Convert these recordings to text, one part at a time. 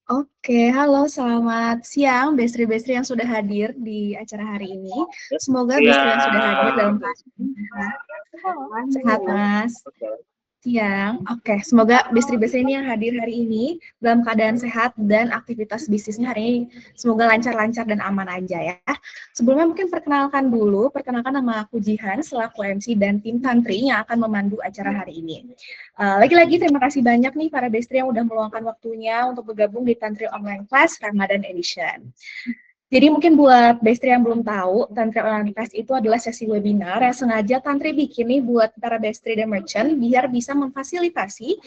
Oke, halo selamat siang Bestri-Bestri yang sudah hadir di acara hari ini. Semoga Bestri yang sudah hadir dalam Siang. keadaan sehat, Mas. Siang. Oke, semoga Bestri-Bestri ini yang hadir hari ini dalam keadaan sehat dan aktivitas bisnisnya hari ini semoga lancar-lancar dan aman aja ya. Sebelumnya mungkin perkenalkan nama aku Jihan selaku MC dan tim Tantri yang akan memandu acara hari ini. Lagi-lagi terima kasih banyak nih para Bestri yang udah meluangkan waktunya untuk bergabung di Tantri Online Class Ramadan Edition. Jadi mungkin buat Bestri yang belum tahu, Tantri Online Class itu adalah sesi webinar yang sengaja Tantri bikin nih buat para Bestri dan merchant biar bisa memfasilitasi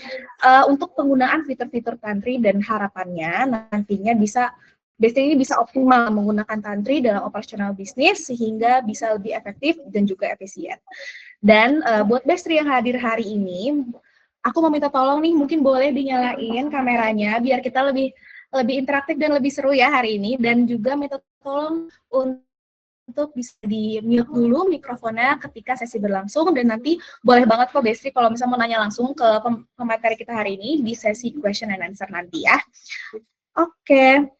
untuk penggunaan fitur-fitur Tantri dan harapannya nantinya bisa Bestri ini bisa optimal menggunakan Tantri dalam operasional bisnis sehingga bisa lebih efektif dan juga efisien. Dan buat Bestri yang hadir hari ini, aku mau minta tolong nih, mungkin boleh dinyalain kameranya biar kita lebih lebih interaktif dan lebih seru ya hari ini. Dan juga minta tolong untuk bisa di mute dulu mikrofonnya ketika sesi berlangsung dan nanti boleh banget kok Bestri kalau misalnya mau nanya langsung ke pemateri kita hari ini di sesi question and answer nanti ya. Oke,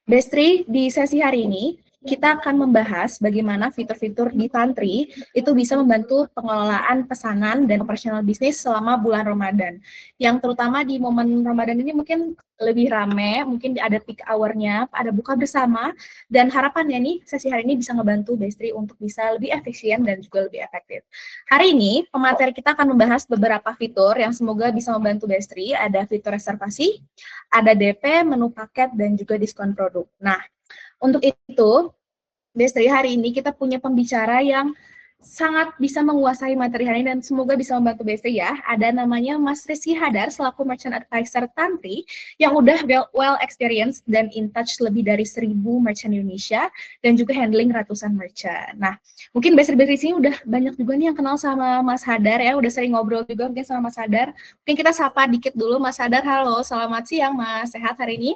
Bestri, di sesi hari ini kita akan membahas bagaimana fitur-fitur di Tantri itu bisa membantu pengelolaan pesanan dan operasional bisnis selama bulan Ramadan. Yang terutama di momen Ramadan ini mungkin lebih rame, mungkin ada peak hour-nya, ada buka bersama, dan harapannya nih sesi hari ini bisa ngebantu Bestri untuk bisa lebih efisien dan juga lebih efektif. Hari ini pemateri kita akan membahas beberapa fitur yang semoga bisa membantu Bestri. Ada fitur reservasi, ada DP, menu paket, dan juga diskon produk. Nah, untuk itu, Bestri, hari ini kita punya pembicara yang sangat bisa menguasai materi hari ini dan semoga bisa membantu Bestri ya. Ada namanya Mas Rizky Hadar selaku Merchant Advisor Tantri yang udah well experience dan in touch lebih dari 1.000 merchant Indonesia dan juga handling ratusan merchant. Nah, mungkin Bestri-Bestri sini udah banyak juga nih yang kenal sama Mas Hadar ya, udah sering ngobrol juga mungkin sama Mas Hadar. Mungkin kita sapa dikit dulu Mas Hadar. Halo, selamat siang Mas. Sehat hari ini?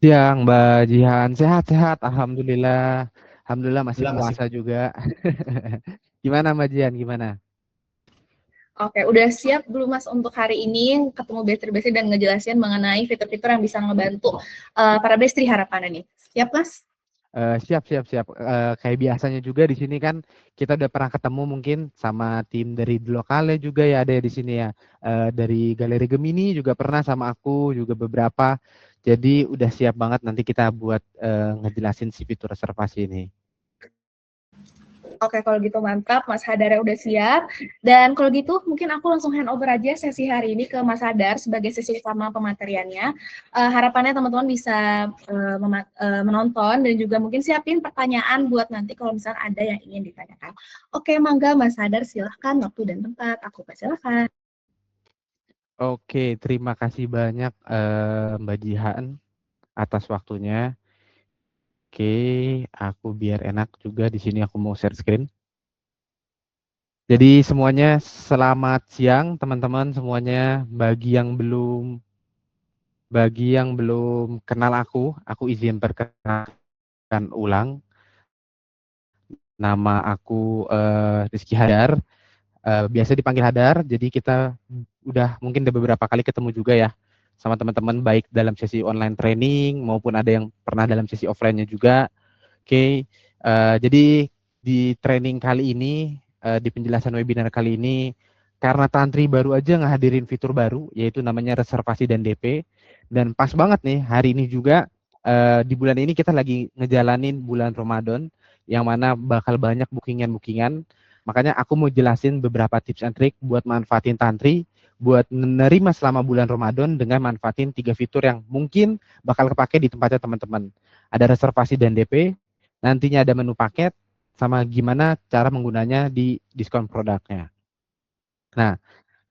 Siang, Mbak Jihan. Sehat-sehat, Alhamdulillah. Alhamdulillah masih Masih. puasa juga. Gimana Mbak Jihan, gimana? Oke, udah siap belum Mas untuk hari ini ketemu Bestri-Bestri dan ngejelasin mengenai fitur-fitur yang bisa ngebantu para Bestri harapannya nih. Siap Mas? Siap, siap, siap. Kayak biasanya juga di sini kan kita udah pernah ketemu mungkin sama tim dari Lokale juga ya ada di sini ya. Dari Galeri Gemini juga pernah sama aku juga beberapa. Jadi udah siap banget nanti kita buat ngejelasin si fitur reservasi ini. Oke, kalau gitu mantap. Mas Hadar udah siap. Dan kalau gitu mungkin aku langsung hand over aja sesi hari ini ke Mas Hadar sebagai sesi utama pemateriannya. Harapannya teman-teman bisa menonton dan juga mungkin siapin pertanyaan buat nanti kalau misalnya ada yang ingin ditanyakan. Oke, mangga Mas Hadar silahkan waktu dan tempat. Aku persilahkan. Oke, terima kasih banyak Mbak Jihan atas waktunya. Oke, aku biar enak juga di sini aku mau share screen. Jadi semuanya selamat siang teman-teman semuanya. Bagi yang belum kenal aku izin perkenalkan ulang. Nama aku Rizky Hadar. Biasa dipanggil Hadar. Jadi kita udah beberapa kali ketemu juga ya sama teman-teman baik dalam sesi online training maupun ada yang pernah dalam sesi offline-nya juga. Oke, jadi di training kali ini, di penjelasan webinar kali ini, karena Tantri baru aja ngehadirin fitur baru, yaitu namanya reservasi dan DP. Dan pas banget nih, hari ini juga, di bulan ini kita lagi ngejalanin bulan Ramadan, yang mana bakal banyak bookingan-bookingan. Makanya aku mau jelasin beberapa tips and trick buat manfaatin Tantri, buat menerima selama bulan Ramadan dengan manfaatin 3 fitur yang mungkin bakal kepake di tempatnya teman-teman. Ada reservasi dan DP, nantinya ada menu paket, sama gimana cara menggunanya di diskon produknya. Nah,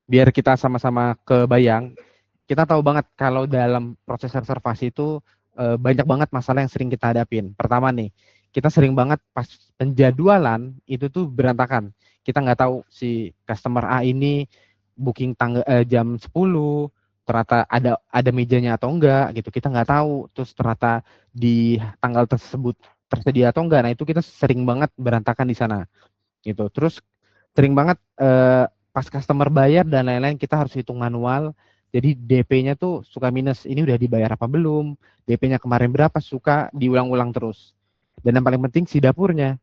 biar kita sama-sama kebayang, kita tahu banget kalau dalam proses reservasi itu banyak banget masalah yang sering kita hadapin. Pertama nih, kita sering banget pas penjadwalan itu tuh berantakan. Kita nggak tahu si customer A ini booking jam 10, ternyata ada mejanya atau enggak gitu. Kita nggak tahu. Terus ternyata di tanggal tersebut tersedia atau enggak. Nah, itu kita sering banget berantakan di sana gitu. Terus sering banget pas customer bayar dan lain-lain kita harus hitung manual Jadi DP-nya tuh suka minus, ini udah dibayar apa belum, DP-nya kemarin berapa, suka diulang-ulang terus. Dan yang paling penting si dapurnya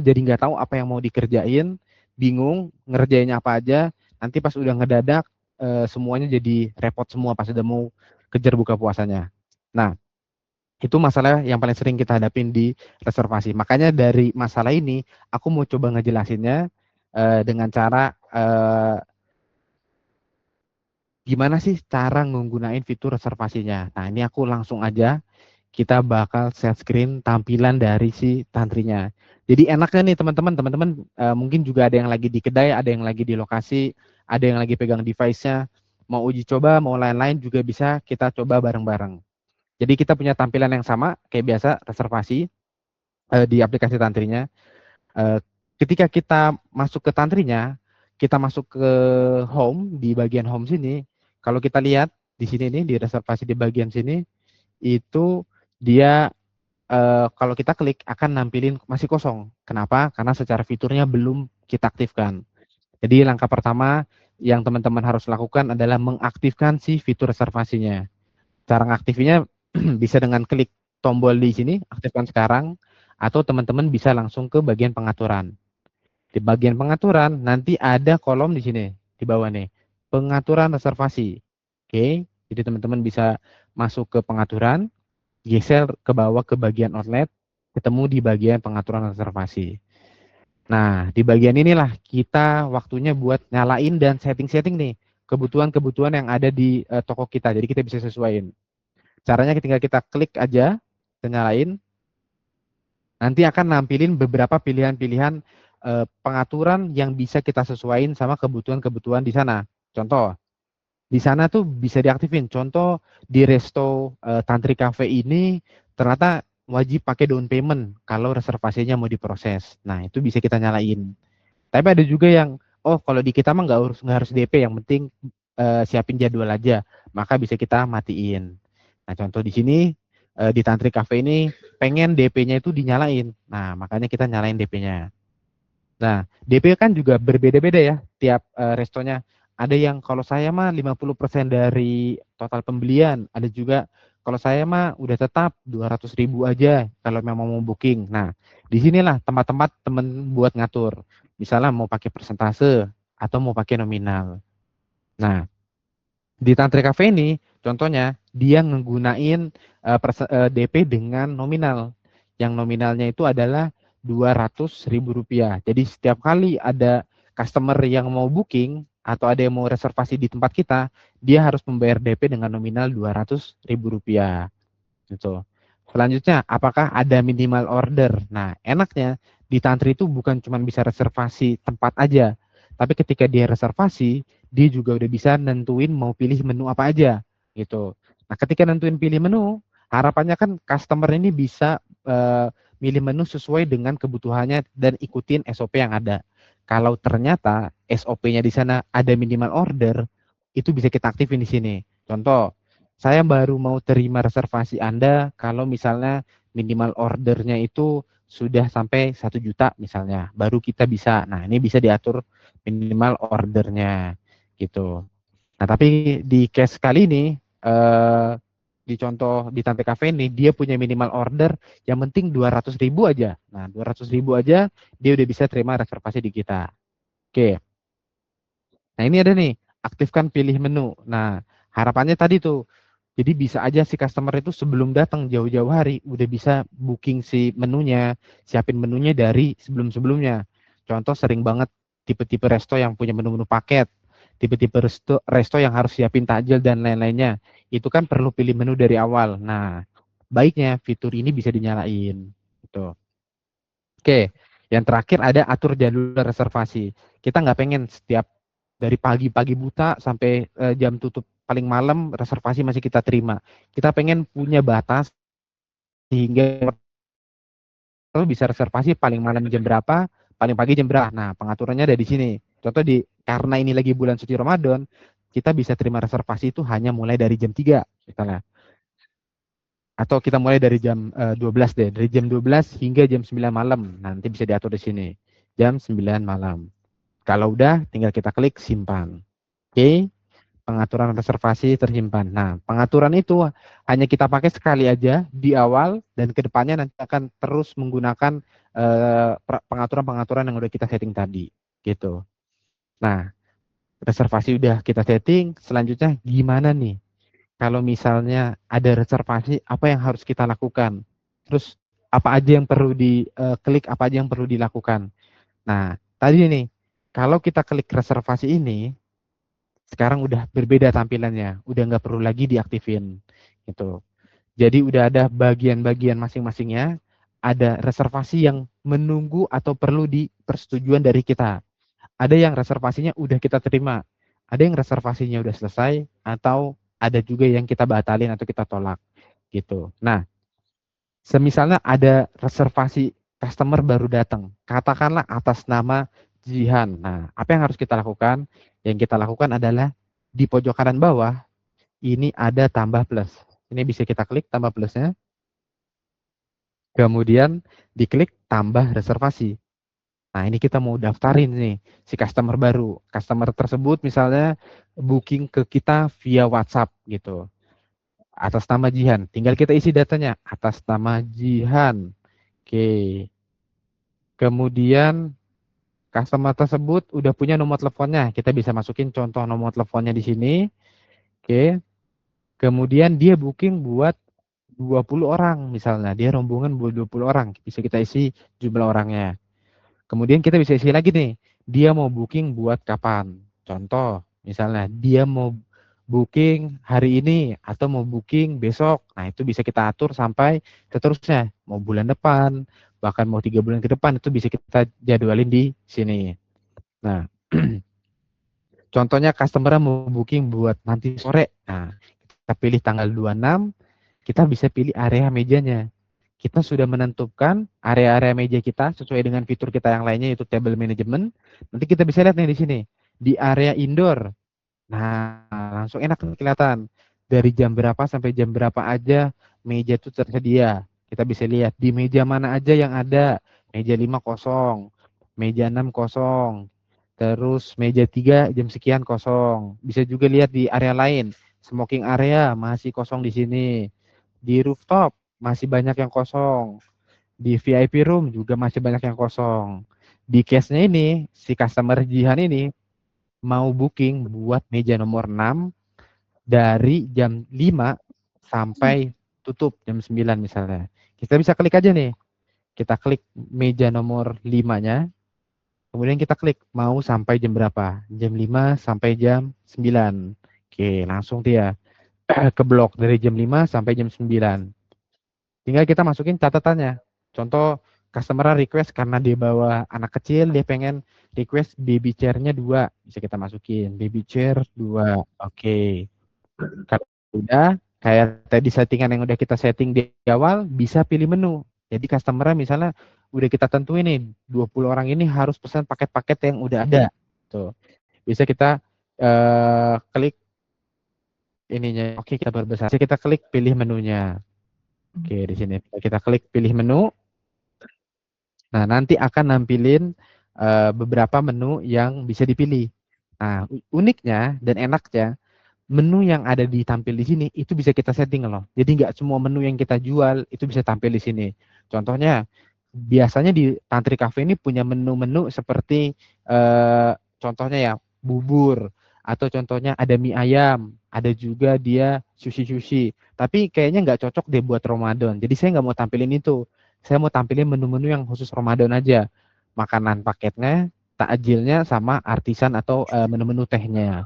jadi nggak tahu apa yang mau dikerjain, bingung ngerjainnya apa aja, nanti pas udah ngedadak semuanya jadi repot semua pas udah mau kejar buka puasanya. Nah, itu masalah yang paling sering kita hadapin di reservasi. Makanya dari masalah ini, aku mau coba ngejelasinnya dengan cara gimana sih cara menggunakan fitur reservasinya. Nah, ini aku langsung aja kita bakal share screen tampilan dari si tantrinya. Jadi enaknya nih teman-teman mungkin juga ada yang lagi di kedai, ada yang lagi di lokasi, ada yang lagi pegang device-nya, mau uji coba, mau lain-lain juga bisa kita coba bareng-bareng. Jadi kita punya tampilan yang sama kayak biasa reservasi di aplikasi tantrinya. Eh, Ketika kita masuk ke tantrinya, kita masuk ke home di bagian home sini. Kalau kita lihat di sini nih di reservasi di bagian sini itu dia kalau kita klik akan nampilin masih kosong. Kenapa? Karena secara fiturnya belum kita aktifkan. Jadi langkah pertama yang teman-teman harus lakukan adalah mengaktifkan si fitur reservasinya. Cara ngaktifinnya bisa dengan klik tombol di sini, aktifkan sekarang, atau teman-teman bisa langsung ke bagian pengaturan. Di bagian pengaturan nanti ada kolom di sini di bawah nih, pengaturan reservasi. Oke, jadi teman-teman bisa masuk ke pengaturan, geser ke bawah ke bagian outlet, ketemu di bagian pengaturan reservasi. Nah, di bagian inilah kita waktunya buat nyalain dan setting-setting nih kebutuhan-kebutuhan yang ada di toko kita. Jadi kita bisa sesuaiin. Caranya ketika kita klik aja, kita nyalain, nanti akan nampilin beberapa pilihan-pilihan pengaturan yang bisa kita sesuaiin sama kebutuhan-kebutuhan di sana. Contoh, di sana tuh bisa diaktifin. Contoh di resto Tantri Cafe ini ternyata wajib pakai down payment kalau reservasinya mau diproses. Nah, itu bisa kita nyalain. Tapi ada juga yang kalau di kita mah nggak harus DP, yang penting siapin jadwal aja, maka bisa kita matiin. Nah, contoh di sini di Tantri Cafe ini pengen DP-nya itu dinyalain. Nah, makanya kita nyalain DP-nya. Nah, DP kan juga berbeda-beda ya tiap restonya. Ada yang kalau saya mah 50% dari total pembelian, ada juga kalau saya mah udah tetap 200.000 aja kalau memang mau booking. Nah, disinilah tempat-tempat temen buat ngatur. Misalnya mau pakai persentase atau mau pakai nominal. Nah, di Tantra Cafe ini contohnya dia ngegunain DP dengan nominal. Yang nominalnya itu adalah Rp200.000. Jadi setiap kali ada customer yang mau booking atau ada yang mau reservasi di tempat kita, dia harus membayar DP dengan nominal Rp200.000 gitu. Selanjutnya, apakah ada minimal order? Nah, enaknya di Tantri itu bukan cuma bisa reservasi tempat aja, tapi ketika dia reservasi, dia juga udah bisa nentuin mau pilih menu apa aja gitu. Nah, ketika nentuin pilih menu, harapannya kan customer ini bisa milih menu sesuai dengan kebutuhannya dan ikutin SOP yang ada. Kalau ternyata SOP-nya di sana ada minimal order, itu bisa kita aktifin di sini. Contoh, saya baru mau terima reservasi Anda kalau misalnya minimal ordernya itu sudah sampai 1 juta misalnya, baru kita bisa. Nah, ini bisa diatur minimal ordernya gitu. Nah, tapi di case kali ini di contoh di Tante Cafe ini dia punya minimal order yang penting 200.000 aja. Nah, 200.000 aja dia udah bisa terima reservasi di kita. Oke. Nah, ini ada nih, aktifkan pilih menu. Nah, harapannya tadi tuh, jadi bisa aja si customer itu sebelum datang jauh-jauh hari udah bisa booking si menunya, siapin menunya dari sebelum-sebelumnya. Contoh sering banget tipe-tipe resto yang punya menu-menu paket, tipe-tipe resto yang harus siapin takjil dan lain-lainnya. Itu kan perlu pilih menu dari awal. Nah, baiknya fitur ini bisa dinyalain. Gitu. Oke, yang terakhir ada atur jadwal reservasi. Kita nggak pengen setiap dari pagi-pagi buta sampai jam tutup paling malam reservasi masih kita terima. Kita pengen punya batas sehingga lo bisa reservasi paling malam jam berapa, paling pagi jam berapa. Nah, pengaturannya ada di sini. Contoh karena ini lagi bulan suci Ramadan, kita bisa terima reservasi itu hanya mulai dari jam 3 misalnya. Atau kita mulai dari jam 12 deh, dari jam 12 hingga jam 9 malam. Nanti bisa diatur di sini. Jam 9 malam. Kalau udah tinggal kita klik simpan. Oke. pengaturan reservasi tersimpan. Nah, pengaturan itu hanya kita pakai sekali aja di awal dan kedepannya nanti akan terus menggunakan pengaturan-pengaturan yang udah kita setting tadi, gitu. Nah, reservasi udah kita setting, selanjutnya gimana nih? Kalau misalnya ada reservasi, apa yang harus kita lakukan? Terus apa aja yang perlu diklik, apa aja yang perlu dilakukan? Nah, tadi nih, kalau kita klik reservasi ini, sekarang udah berbeda tampilannya, udah nggak perlu lagi diaktifin, gitu. Jadi udah ada bagian-bagian masing-masingnya, ada reservasi yang menunggu atau perlu di persetujuan dari kita. Ada yang reservasinya udah kita terima, ada yang reservasinya udah selesai, atau ada juga yang kita batalin atau kita tolak, gitu. Nah, semisalnya ada reservasi customer baru datang, katakanlah atas nama Jihan. Nah, apa yang harus kita lakukan? Yang kita lakukan adalah di pojok kanan bawah, ini ada tambah plus. Ini bisa kita klik tambah plusnya, kemudian diklik tambah reservasi. Nah, ini kita mau daftarin nih si customer baru. Customer tersebut misalnya booking ke kita via WhatsApp gitu. Atas nama Jihan. Tinggal kita isi datanya atas nama Jihan. Oke. Kemudian customer tersebut udah punya nomor teleponnya. Kita bisa masukin contoh nomor teleponnya di sini. Oke. Kemudian dia booking buat 20 orang misalnya. Dia rombongan buat 20 orang. Bisa kita isi jumlah orangnya. Kemudian kita bisa isi lagi nih, dia mau booking buat kapan? Contoh, misalnya dia mau booking hari ini atau mau booking besok. Nah, itu bisa kita atur sampai seterusnya. Mau bulan depan, bahkan mau 3 bulan ke depan, itu bisa kita jadwalin di sini. Nah, contohnya customer mau booking buat nanti sore. Nah, kita pilih tanggal 26, kita bisa pilih area mejanya. Kita sudah menentukan area-area meja kita sesuai dengan fitur kita yang lainnya yaitu table management. Nanti kita bisa lihat nih di sini di area indoor. Nah, langsung enak kelihatan dari jam berapa sampai jam berapa aja meja itu tersedia. Kita bisa lihat di meja mana aja yang ada. Meja 5 kosong, meja 6 kosong, terus meja 3 jam sekian kosong. Bisa juga lihat di area lain. Smoking area masih kosong di sini. Di rooftop masih banyak yang kosong. Di VIP room juga masih banyak yang kosong. Di case-nya ini, si customer Jihan ini mau booking buat meja nomor 6 dari jam 5 sampai tutup jam 9 misalnya. Kita bisa klik aja nih. Kita klik meja nomor 5-nya. Kemudian kita klik mau sampai jam berapa. Jam 5 sampai jam 9. Oke, langsung dia ke blok dari jam 5 sampai jam 9. Tinggal kita masukin catatannya. Contoh, customer request karena dia bawa anak kecil, dia pengen request baby chair-nya 2. Bisa kita masukin, baby chair 2. Oke. Kalau udah, kayak tadi settingan yang udah kita setting di awal, bisa pilih menu. Jadi customer misalnya udah kita tentuin nih, 20 orang ini harus pesan paket-paket yang udah ada. Tuh. Bisa kita klik ininya. Oke, kita berbesar. Bisa kita klik pilih menunya. Oke, di sini kita klik pilih menu. Nah, nanti akan nampilin beberapa menu yang bisa dipilih. Nah, uniknya dan enaknya, menu yang ada ditampil di sini itu bisa kita setting loh. Jadi nggak semua menu yang kita jual itu bisa tampil di sini. Contohnya, biasanya di Tantri Cafe ini punya menu-menu seperti contohnya ya bubur atau contohnya ada mie ayam, ada juga dia sushi-sushi. Tapi kayaknya nggak cocok deh buat Ramadan. Jadi saya nggak mau tampilin itu. Saya mau tampilin menu-menu yang khusus Ramadan aja. Makanan paketnya, takjilnya sama artisan atau menu-menu tehnya.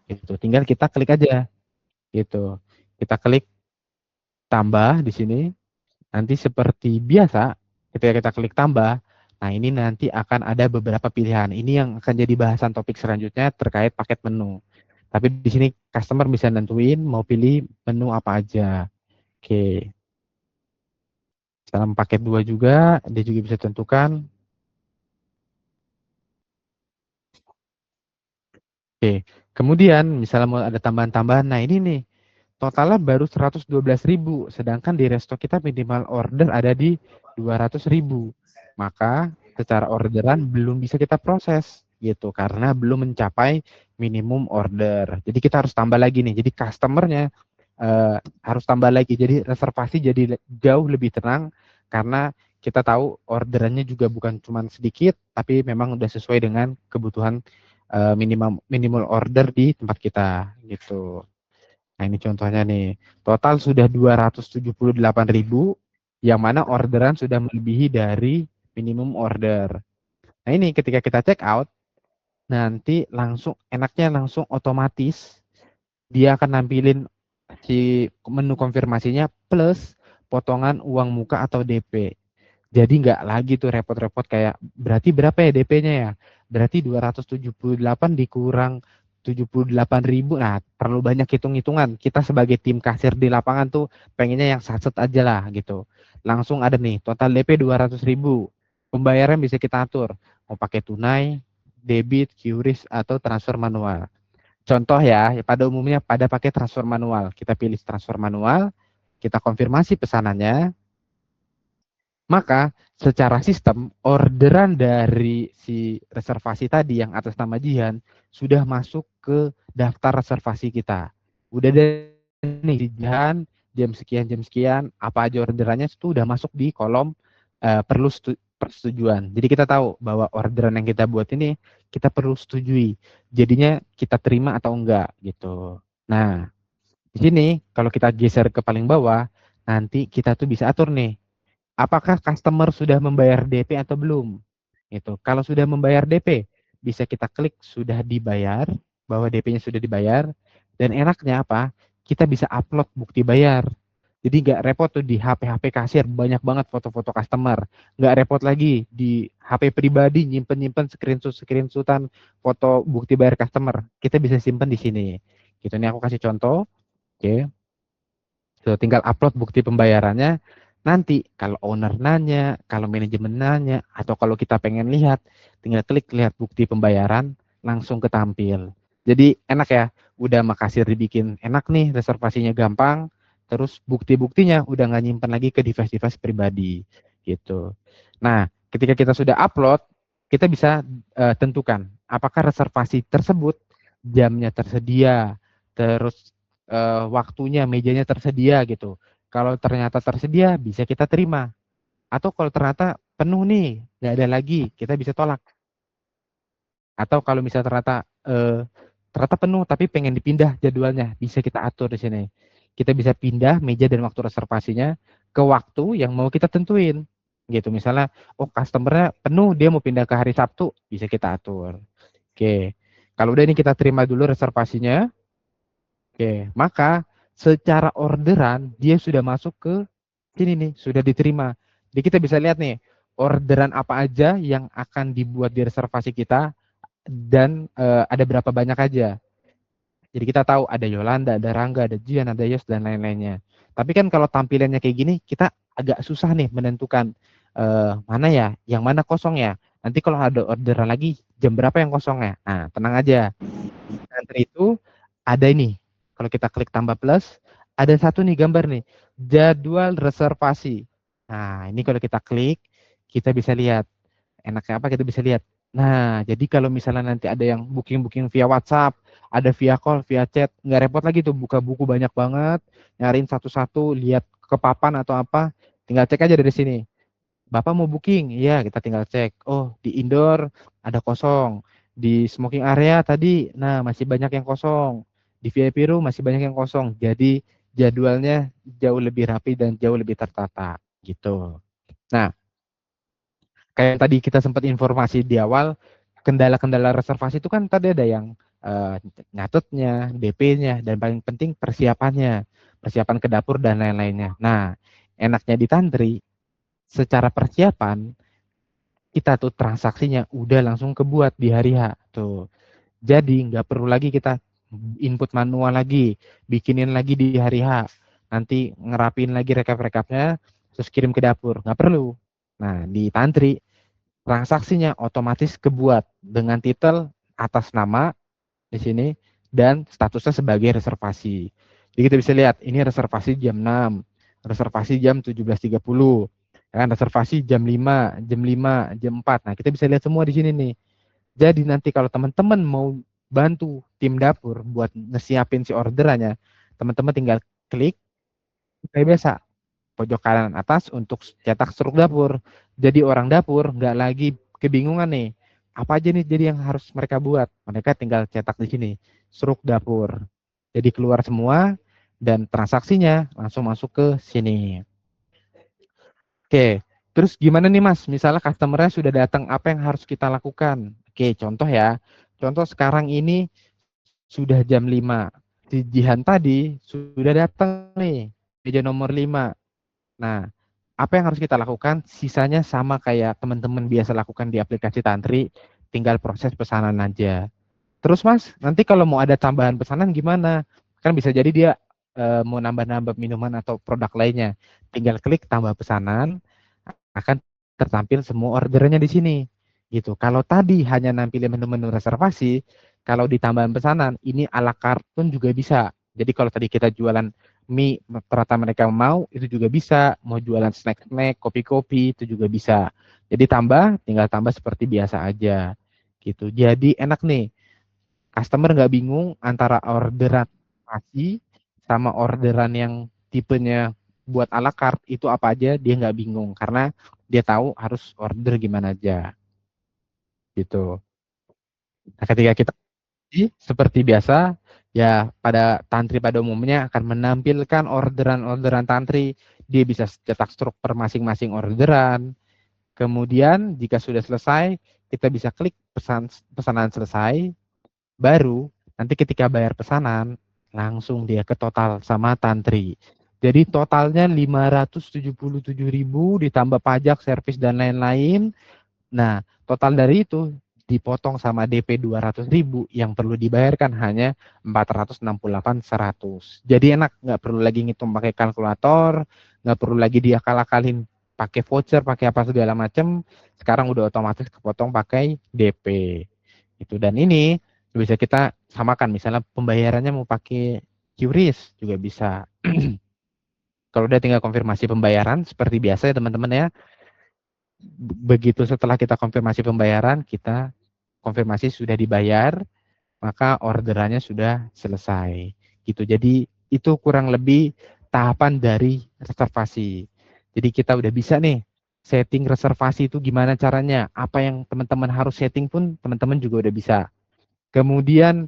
Gitu. Tinggal kita klik aja gitu. Kita klik tambah di sini. Nanti seperti biasa, ketika kita klik tambah, nah ini nanti akan ada beberapa pilihan. Ini yang akan jadi bahasan topik selanjutnya terkait paket menu. Tapi di sini customer bisa nentuin mau pilih menu apa aja. Oke. Dalam paket 2 juga, dia juga bisa tentukan. Oke. Kemudian misalnya mau ada tambahan-tambahan, nah ini nih totalnya baru 112.000, sedangkan di resto kita minimal order ada di 200.000. Maka secara orderan belum bisa kita proses. gitu karena belum mencapai minimum order. Jadi kita harus tambah lagi nih. Jadi customernya harus tambah lagi. Jadi reservasi jadi jauh lebih tenang karena kita tahu orderannya juga bukan cuma sedikit, tapi memang udah sesuai dengan kebutuhan minimal order di tempat kita gitu. Nah ini contohnya nih, total sudah 278.000, yang mana orderan sudah melebihi dari minimum order. Nah ini ketika kita check out, nanti langsung enaknya langsung otomatis dia akan nampilin si menu konfirmasinya plus potongan uang muka atau DP. Jadi nggak lagi tuh repot-repot kayak berarti berapa ya DP-nya ya? Berarti 278 dikurang 78.000. Nah, terlalu banyak hitung-hitungan. Kita sebagai tim kasir di lapangan tuh pengennya yang satset aja lah gitu. Langsung ada nih total DP 200.000. Pembayaran bisa kita atur. Mau pakai tunai, debit, QRIS atau transfer manual. Contoh ya, pada umumnya pada pakai transfer manual. Kita pilih transfer manual, kita konfirmasi pesanannya, maka secara sistem orderan dari si reservasi tadi yang atas nama Jihan sudah masuk ke daftar reservasi kita. Udah deh nih Jihan jam sekian apa aja orderannya itu udah masuk di kolom perlu persetujuan. Jadi kita tahu bahwa orderan yang kita buat ini kita perlu setujui. Jadinya kita terima atau enggak gitu. Nah, di sini kalau kita geser ke paling bawah, nanti kita tuh bisa atur nih apakah customer sudah membayar DP atau belum. Itu. Kalau sudah membayar DP, bisa kita klik sudah dibayar, bahwa DP-nya sudah dibayar, dan enaknya apa? Kita bisa upload bukti bayar. Jadi nggak repot tuh di HP-HP kasir, banyak banget foto-foto customer. Nggak repot lagi di HP pribadi, nyimpen-nyimpen screenshot-screenshotan foto bukti bayar customer. Kita bisa simpen di sini. Gitu, ini aku kasih contoh. Oke. So, tinggal upload bukti pembayarannya. Nanti kalau owner nanya, kalau manajemen nanya, atau kalau kita pengen lihat, tinggal klik lihat bukti pembayaran, langsung ketampil. Jadi enak ya, udah makasir dibikin enak nih, reservasinya gampang, terus bukti-buktinya udah nggak nyimpen lagi ke device-device pribadi gitu. Nah, ketika kita sudah upload, kita bisa tentukan apakah reservasi tersebut jamnya tersedia, terus waktunya, mejanya tersedia gitu. Kalau ternyata tersedia, bisa kita terima. Atau kalau ternyata penuh nih, nggak ada lagi, kita bisa tolak. Atau kalau misalnya ternyata penuh tapi pengen dipindah jadwalnya, bisa kita atur di sini. Kita bisa pindah meja dan waktu reservasinya ke waktu yang mau kita tentuin. Gitu. Misalnya, oh customer-nya penuh, dia mau pindah ke hari Sabtu, bisa kita atur. Oke. Kalau udah ini kita terima dulu reservasinya. Oke, maka secara orderan dia sudah masuk ke sini nih, sudah diterima. Jadi kita bisa lihat nih, orderan apa aja yang akan dibuat di reservasi kita dan ada berapa banyak aja. Jadi kita tahu ada Yolanda, ada Rangga, ada Jian, ada Yos dan lain-lainnya. Tapi kan kalau tampilannya kayak gini, kita agak susah nih menentukan mana ya, yang mana kosong ya. Nanti kalau ada orderan lagi, jam berapa yang kosong ya. Nah, tenang aja. Nanti itu ada ini. Kalau kita klik tambah plus, ada satu nih gambar nih, jadwal reservasi. Nah, ini kalau kita klik, kita bisa lihat. Enaknya apa? Kita bisa lihat. Nah, jadi kalau misalnya nanti ada yang booking-booking via WhatsApp, ada via call, via chat, nggak repot lagi tuh buka buku banyak banget, nyariin satu-satu, lihat ke papan atau apa, tinggal cek aja dari sini. Bapak mau booking? Iya, kita tinggal cek. Oh, di indoor ada kosong. Di smoking area tadi, nah masih banyak yang kosong. Di VIP room masih banyak yang kosong. Jadi jadwalnya jauh lebih rapi dan jauh lebih tertata gitu. Nah, kayak tadi kita sempat informasi di awal, kendala-kendala reservasi itu kan tadi ada yang nyatetnya, DP-nya, dan paling penting persiapannya, persiapan ke dapur dan lain-lainnya. Nah, enaknya di Tantri, secara persiapan kita tuh transaksinya udah langsung kebuat di hari H tuh. Jadi nggak perlu lagi kita input manual lagi, bikinin lagi di hari H, nanti ngerapin lagi rekap-rekapnya, terus kirim ke dapur, nggak perlu. Nah di Tantri transaksinya otomatis kebuat dengan titel atas nama di sini dan statusnya sebagai reservasi. Jadi kita bisa lihat ini reservasi jam 6, reservasi jam 17.30, kan reservasi jam 5, jam 5, jam 4. Nah, kita bisa lihat semua di sini nih. Jadi nanti kalau teman-teman mau bantu tim dapur buat ngesiapin si orderannya, teman-teman tinggal klik kayak biasa pojok kanan atas untuk cetak struktur dapur. Jadi orang dapur nggak lagi kebingungan nih, apa aja nih jadi yang harus mereka buat. Mereka tinggal cetak di sini, struktur dapur. Jadi keluar semua dan transaksinya langsung masuk ke sini. Oke, terus gimana nih Mas? Misalnya customer-nya sudah datang, apa yang harus kita lakukan? Oke, contoh ya. Contoh sekarang ini sudah jam 5. Si Jihan tadi sudah datang nih, meja nomor 5. Nah, apa yang harus kita lakukan? Sisanya sama kayak teman-teman biasa lakukan di aplikasi Tantri, tinggal proses pesanan aja. Terus Mas, nanti kalau mau ada tambahan pesanan gimana? Kan bisa jadi dia mau nambah-nambah minuman atau produk lainnya. Tinggal klik tambah pesanan, akan tertampil semua orderannya di sini. Gitu. Kalau tadi hanya nampilin menu-menu reservasi, kalau di tambahan pesanan, ini ala carte pun juga bisa. Jadi kalau tadi kita jualan mie, ternyata mereka mau, itu juga bisa. Mau jualan snack-snack, kopi-kopi, itu juga bisa. Jadi tinggal tambah seperti biasa aja. Gitu. Jadi enak nih, customer nggak bingung antara orderan nasi sama orderan yang tipenya buat ala carte itu apa aja, dia nggak bingung karena dia tahu harus order gimana aja gitu. Nah, ketika kita seperti biasa ya pada tantri pada umumnya akan menampilkan orderan-orderan tantri, dia bisa cetak struktur masing-masing orderan. Kemudian jika sudah selesai, kita bisa klik pesanan selesai. Baru nanti ketika bayar pesanan, langsung dia ke total sama Tantri. Jadi totalnya 577.000 ditambah pajak, servis, dan lain-lain. Nah, total dari itu dipotong sama DP 200.000 yang perlu dibayarkan hanya 468.100. Jadi enak, nggak perlu lagi ngitung pakai kalkulator, nggak perlu lagi diakal-akalin pakai voucher, pakai apa segala macam. Sekarang udah otomatis kepotong pakai DP. Itu dan ini bisa kita samakan, misalnya pembayarannya mau pakai QRIS juga bisa. Kalau udah tinggal konfirmasi pembayaran seperti biasa ya teman-teman ya. Begitu setelah kita konfirmasi pembayaran, kita konfirmasi sudah dibayar, maka orderannya sudah selesai. Gitu. Jadi itu kurang lebih tahapan dari reservasi. Jadi kita udah bisa nih setting reservasi itu gimana caranya. Apa yang teman-teman harus setting pun teman-teman juga udah bisa. Kemudian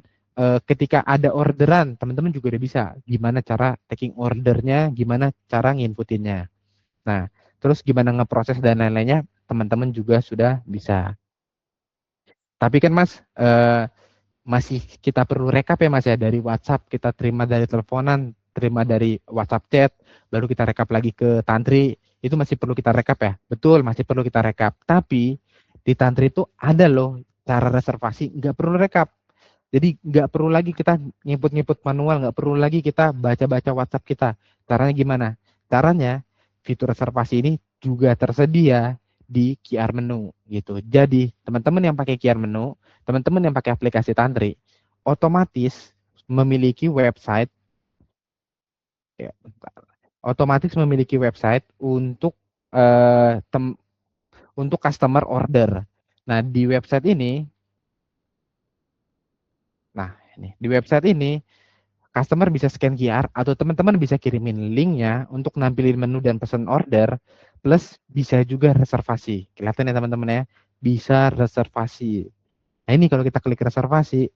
ketika ada orderan, teman-teman juga udah bisa gimana cara taking ordernya, gimana cara nginputinnya. Nah, terus gimana ngeproses dan lain-lainnya, teman-teman juga sudah bisa. Tapi kan Mas, masih kita perlu rekap ya Mas ya, dari WhatsApp kita terima dari teleponan, terima dari WhatsApp chat, baru kita rekap lagi ke Tantri, itu masih perlu kita rekap ya? Betul, masih perlu kita rekap. Tapi di Tantri itu ada loh cara reservasi, nggak perlu rekap. Jadi nggak perlu lagi kita nyebut-nyebut manual, nggak perlu lagi kita baca-baca WhatsApp kita. Caranya gimana? Caranya fitur reservasi ini juga tersedia di QR menu gitu. Jadi teman-teman yang pakai QR menu, teman-teman yang pakai aplikasi Tantri, otomatis memiliki website, ya, otomatis memiliki website untuk eh, tem, untuk customer order. Nah di website ini, di website ini customer bisa scan QR atau teman-teman bisa kirimin linknya untuk nampilin menu dan pesan order, plus bisa juga reservasi. Kelihatan ya teman-teman ya, bisa reservasi. Nah ini kalau kita klik reservasi,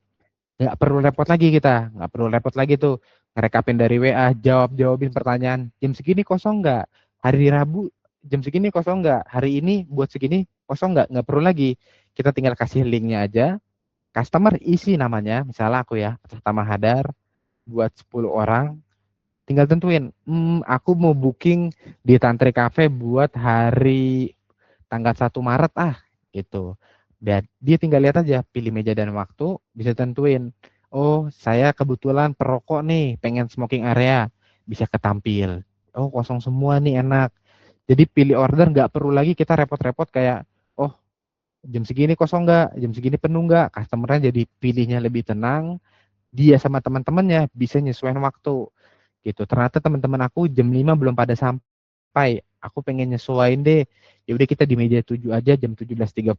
nggak perlu repot lagi kita, nggak perlu repot lagi tuh ngerekapin dari WA, jawabin pertanyaan, jam segini kosong nggak? Hari Rabu jam segini kosong nggak? Hari ini buat segini kosong nggak? Nggak perlu lagi. Kita tinggal kasih linknya aja, customer isi namanya, misalnya aku ya, pertama Hadar, buat 10 orang, tinggal tentuin, aku mau booking di Tantre Cafe buat hari tanggal 1 Maret gitu. Dan dia tinggal lihat aja, pilih meja dan waktu, bisa tentuin, oh saya kebetulan perokok nih, pengen smoking area, bisa ketampil. Oh kosong semua nih, enak. Jadi pilih order, nggak perlu lagi kita repot-repot kayak, oh jam segini kosong nggak, jam segini penuh nggak, customernya jadi pilihnya lebih tenang, dia sama teman-temannya bisa nyesuaiin waktu gitu. Ternyata teman-teman aku jam 5 belum pada sampai. Aku pengen nyesuaiin deh. Ya udah kita di meja 7 aja jam 17.30.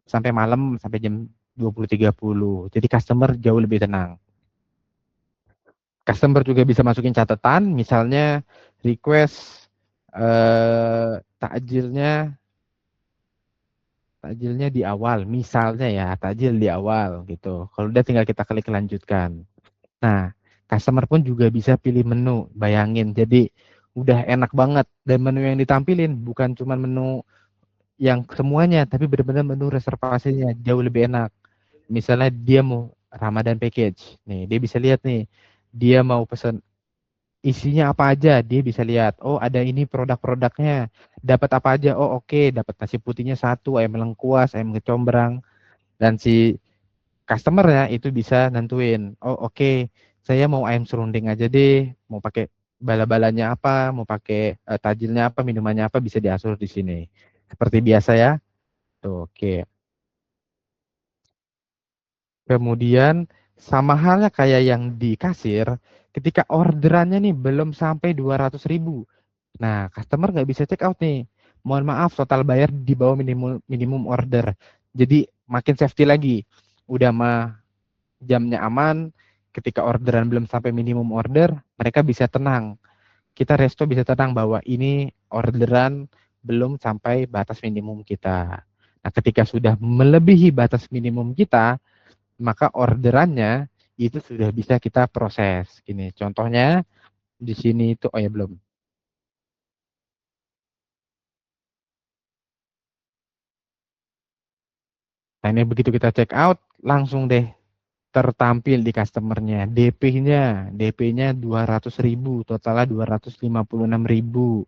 sampai malam sampai jam 20.30. Jadi customer jauh lebih tenang. Customer juga bisa masukin catatan, misalnya request takjilnya di awal, misalnya ya takjil di awal gitu. Kalau udah tinggal kita klik lanjutkan. Nah, customer pun juga bisa pilih menu, bayangin. Jadi udah enak banget dan menu yang ditampilin bukan cuma menu yang semuanya, tapi benar-benar menu reservasinya jauh lebih enak. Misalnya dia mau Ramadan package, nih dia bisa lihat nih, dia mau pesen isinya apa aja, dia bisa lihat. Oh ada ini produk-produknya, dapat apa aja. Oh oke, dapat nasi putihnya satu, ayam lengkuas, ayam kecombrang, dan si customernya itu bisa nentuin. Oh oke, saya mau ayam serunding aja deh, mau pakai bala-balanya apa, mau pakai tajilnya apa, minumannya apa, bisa diatur di sini. Seperti biasa ya. Tuh, oke. Kemudian sama halnya kayak yang di kasir, ketika orderannya nih belum sampai 200.000. Nah, customer nggak bisa check out nih. Mohon maaf, total bayar di bawah minimum minimum order. Jadi makin safety lagi. Udah mah jamnya aman, ketika orderan belum sampai minimum order, mereka bisa tenang. Kita resto bisa tenang bahwa ini orderan belum sampai batas minimum kita. Nah, ketika sudah melebihi batas minimum kita, maka orderannya itu sudah bisa kita proses. Gini, contohnya di sini itu, oh ya belum. Nah, ini begitu kita check out, langsung deh tertampil di customernya. DP-nya 200.000, totalnya 256.000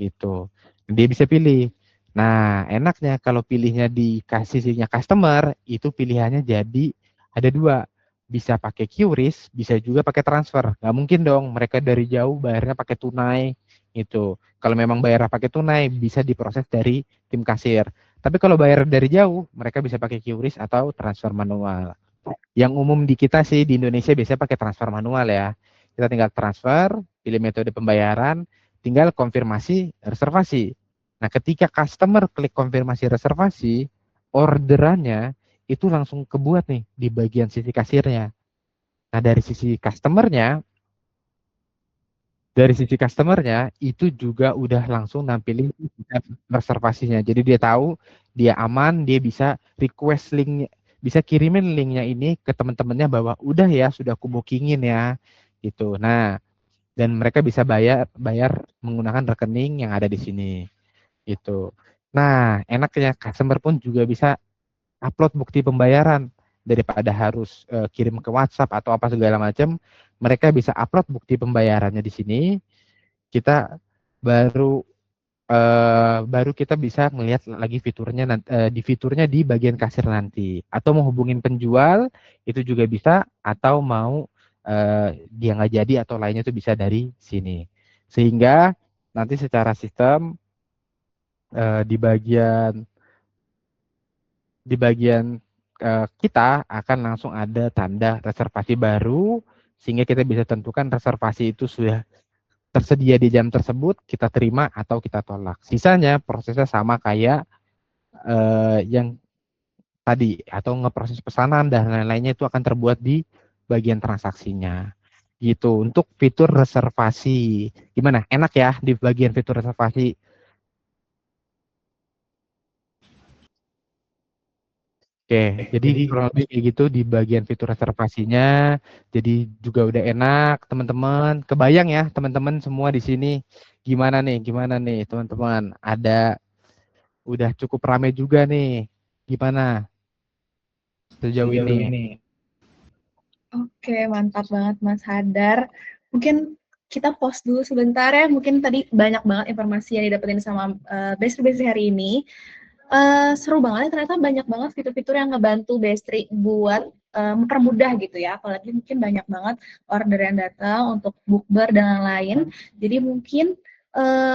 gitu. Dia bisa pilih. Nah, enaknya kalau pilihnya di sisinya customer, itu pilihannya jadi ada dua. Bisa pakai QRIS, bisa juga pakai transfer. Nggak mungkin dong mereka dari jauh bayarnya pakai tunai gitu. Kalau memang bayarnya pakai tunai, bisa diproses dari tim kasir. Tapi kalau bayar dari jauh, mereka bisa pakai QRIS atau transfer manual. Yang umum di kita sih di Indonesia biasanya pakai transfer manual ya. Kita tinggal transfer, pilih metode pembayaran, tinggal konfirmasi reservasi. Nah, ketika customer klik konfirmasi reservasi, orderannya itu langsung kebuat nih di bagian sisi kasirnya. Nah, dari sisi customernya itu juga udah langsung nampilin reservasinya. Jadi dia tahu dia aman, dia bisa request linknya, bisa kirimin linknya ini ke teman-temannya bahwa udah ya sudah aku bookingin ya gitu. Nah, dan mereka bisa bayar bayar menggunakan rekening yang ada di sini gitu. Nah, enaknya customer pun juga bisa upload bukti pembayaran daripada harus kirim ke WhatsApp atau apa segala macam. Mereka bisa upload bukti pembayarannya di sini. Kita baru baru kita bisa melihat lagi fiturnya di fiturnya di bagian kasir nanti. Atau mau hubungin penjual itu juga bisa, atau mau dia nggak jadi atau lainnya itu bisa dari sini. Sehingga nanti secara sistem di bagian kita akan langsung ada tanda reservasi baru, sehingga kita bisa tentukan reservasi itu sudah tersedia di jam tersebut, kita terima atau kita tolak. Sisanya prosesnya sama kayak yang tadi, atau ngeproses pesanan dan lain-lainnya itu akan terbuat di bagian transaksinya. Gitu untuk fitur reservasi. Gimana? Enak ya di bagian fitur reservasi. Oke, jadi kurang lebih kayak gitu di bagian fitur reservasinya. Jadi juga udah enak, teman-teman. Kebayang ya, teman-teman semua di sini. Gimana nih, teman-teman? Udah cukup rame juga nih. Gimana sejauh ini? Oke, mantap banget Mas Hadar. Mungkin kita pause dulu sebentar ya. Mungkin tadi banyak banget informasi yang didapetin sama Bestri hari ini. Seru banget, ternyata banyak banget fitur-fitur yang ngebantu Bestri buat mempermudah gitu ya. Apalagi mungkin banyak banget order yang datang untuk bukber dan lain-lain. Jadi mungkin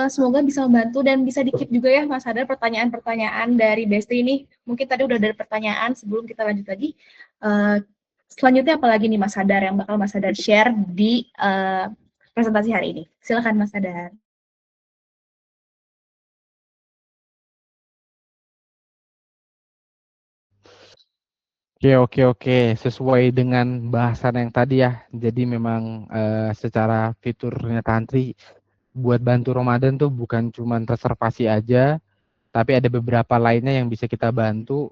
semoga bisa membantu dan bisa dikit juga ya Mas Hadar pertanyaan-pertanyaan dari Bestri ini. Mungkin tadi udah ada pertanyaan sebelum kita lanjut lagi. Uh, Selanjutnya apalagi nih Mas Hadar yang bakal Mas Hadar share di presentasi hari ini? Silakan Mas Hadar. Oke, oke, oke. Sesuai dengan bahasan yang tadi ya. Jadi memang secara fiturnya Tantri buat bantu Ramadan tuh bukan cuma reservasi aja, tapi ada beberapa lainnya yang bisa kita bantu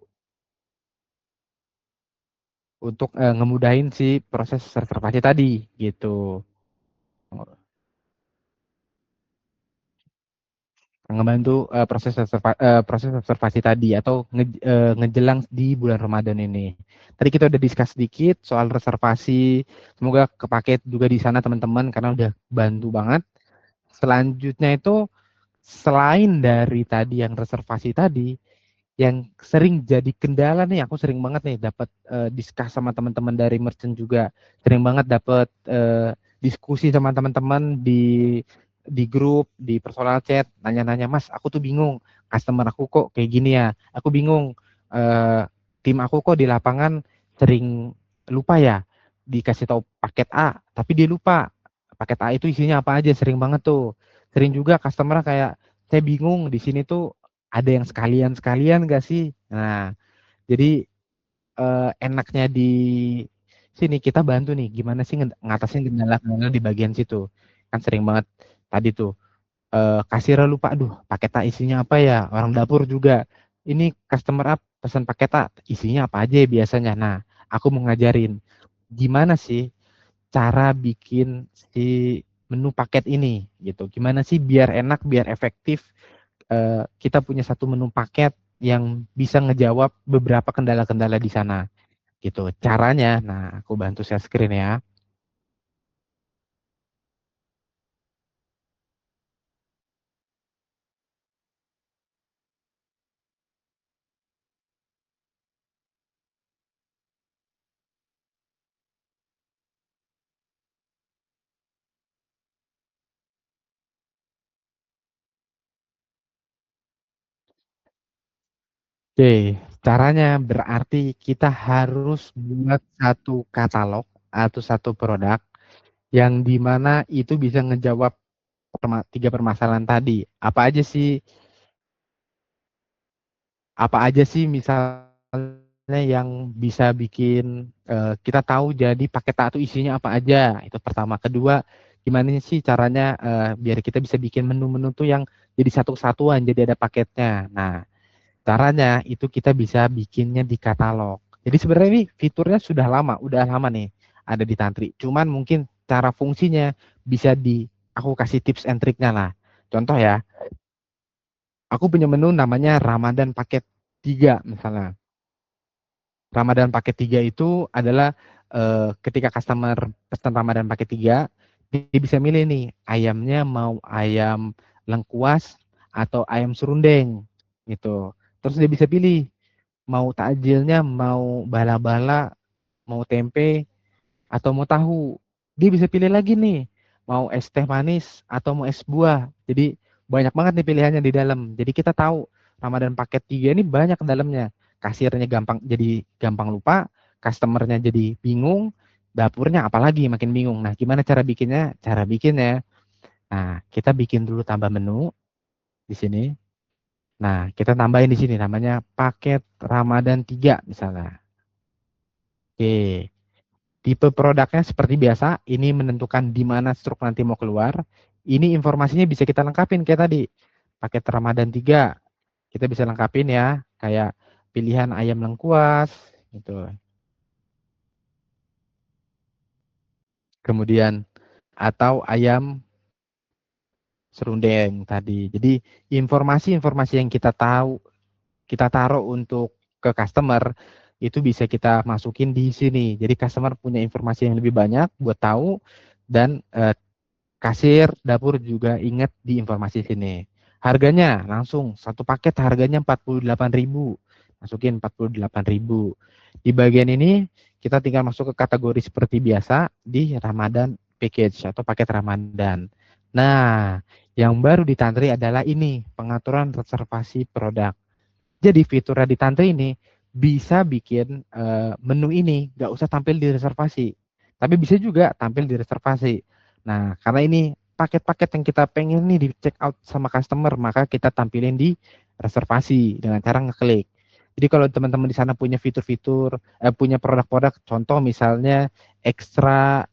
untuk ngemudahin si proses reservasi tadi gitu. Ngebantu proses observasi tadi atau ngejelang di bulan Ramadan ini. Tadi kita udah discuss sedikit soal reservasi, semoga kepake juga di sana teman-teman karena udah bantu banget. Selanjutnya itu selain dari tadi yang reservasi tadi, yang sering jadi kendala nih, aku sering banget nih dapat discuss sama teman-teman dari merchant juga, sering banget dapat diskusi sama teman-teman di grup, di personal chat, nanya-nanya, Mas, aku tuh bingung, customer aku kok kayak gini ya, aku bingung, eh, tim aku kok di lapangan sering lupa ya, dikasih tahu paket A, tapi dia lupa paket A itu isinya apa aja, sering banget tuh, sering juga customer kayak saya bingung di sini tuh ada yang sekalian-sekalian nggak sih? Nah, jadi enaknya di sini kita bantu nih, gimana sih ngatasin kendala-kendala di bagian situ. Kan sering banget tadi tuh, kasir lupa, aduh paket A isinya apa ya? Orang dapur juga, ini customer up pesan paket A, isinya apa aja ya biasanya? Nah, aku mau ngajarin, gimana sih cara bikin si menu paket ini gitu. Gimana sih biar enak, biar efektif kita punya satu menu paket yang bisa ngejawab beberapa kendala-kendala di sana gitu. Caranya, nah aku bantu share screen ya. Oke, caranya berarti kita harus buat satu katalog atau satu produk yang dimana itu bisa ngejawab tiga permasalahan tadi. Apa aja sih misalnya yang bisa bikin kita tahu jadi paket A itu isinya apa aja. Itu pertama. Kedua, gimana sih caranya biar kita bisa bikin menu-menu tuh yang jadi satu kesatuan, jadi ada paketnya. Nah, caranya itu kita bisa bikinnya di katalog. Jadi sebenarnya ini fiturnya udah lama nih ada di Tantri. Cuman mungkin cara fungsinya bisa aku kasih tips and triknya lah. Contoh ya, aku punya menu namanya Ramadan paket 3 misalnya. Ramadan paket 3 itu adalah ketika customer pesan Ramadan paket 3, dia bisa milih nih ayamnya mau ayam lengkuas atau ayam serundeng gitu. Terus dia bisa pilih mau takjilnya mau bala-bala, mau tempe atau mau tahu. Dia bisa pilih lagi nih, mau es teh manis atau mau es buah. Jadi banyak banget nih pilihannya di dalam. Jadi kita tahu Ramadan paket 3 ini banyak ke dalamnya. Kasirnya gampang lupa, customernya jadi bingung, dapurnya apalagi makin bingung. Nah, gimana cara bikinnya? Cara bikinnya, nah kita bikin dulu tambah menu di sini. Nah, kita tambahin di sini namanya paket Ramadan 3 misalnya. Oke. Tipe produknya seperti biasa, ini menentukan di mana struk nanti mau keluar. Ini informasinya bisa kita lengkapin kayak tadi. Paket Ramadan 3, kita bisa lengkapin ya, kayak pilihan ayam lengkuas gitu. Kemudian atau ayam serundeng tadi. Jadi informasi-informasi yang kita tahu, kita taruh untuk ke customer itu bisa kita masukin di sini. Jadi customer punya informasi yang lebih banyak buat tahu dan kasir dapur juga ingat di informasi sini. Harganya langsung satu paket harganya 48.000. Masukin 48.000. Di bagian ini kita tinggal masuk ke kategori seperti biasa di Ramadan package atau paket Ramadan. Nah, yang baru di Tantri adalah ini, pengaturan reservasi produk. Jadi fiturnya di Tantri ini bisa bikin menu ini nggak usah tampil di reservasi, tapi bisa juga tampil di reservasi. Nah, karena ini paket-paket yang kita pengen nih di check out sama customer, maka kita tampilin di reservasi dengan cara ngeklik. Jadi kalau teman-teman di sana punya fitur-fitur, punya produk-produk, contoh misalnya ekstra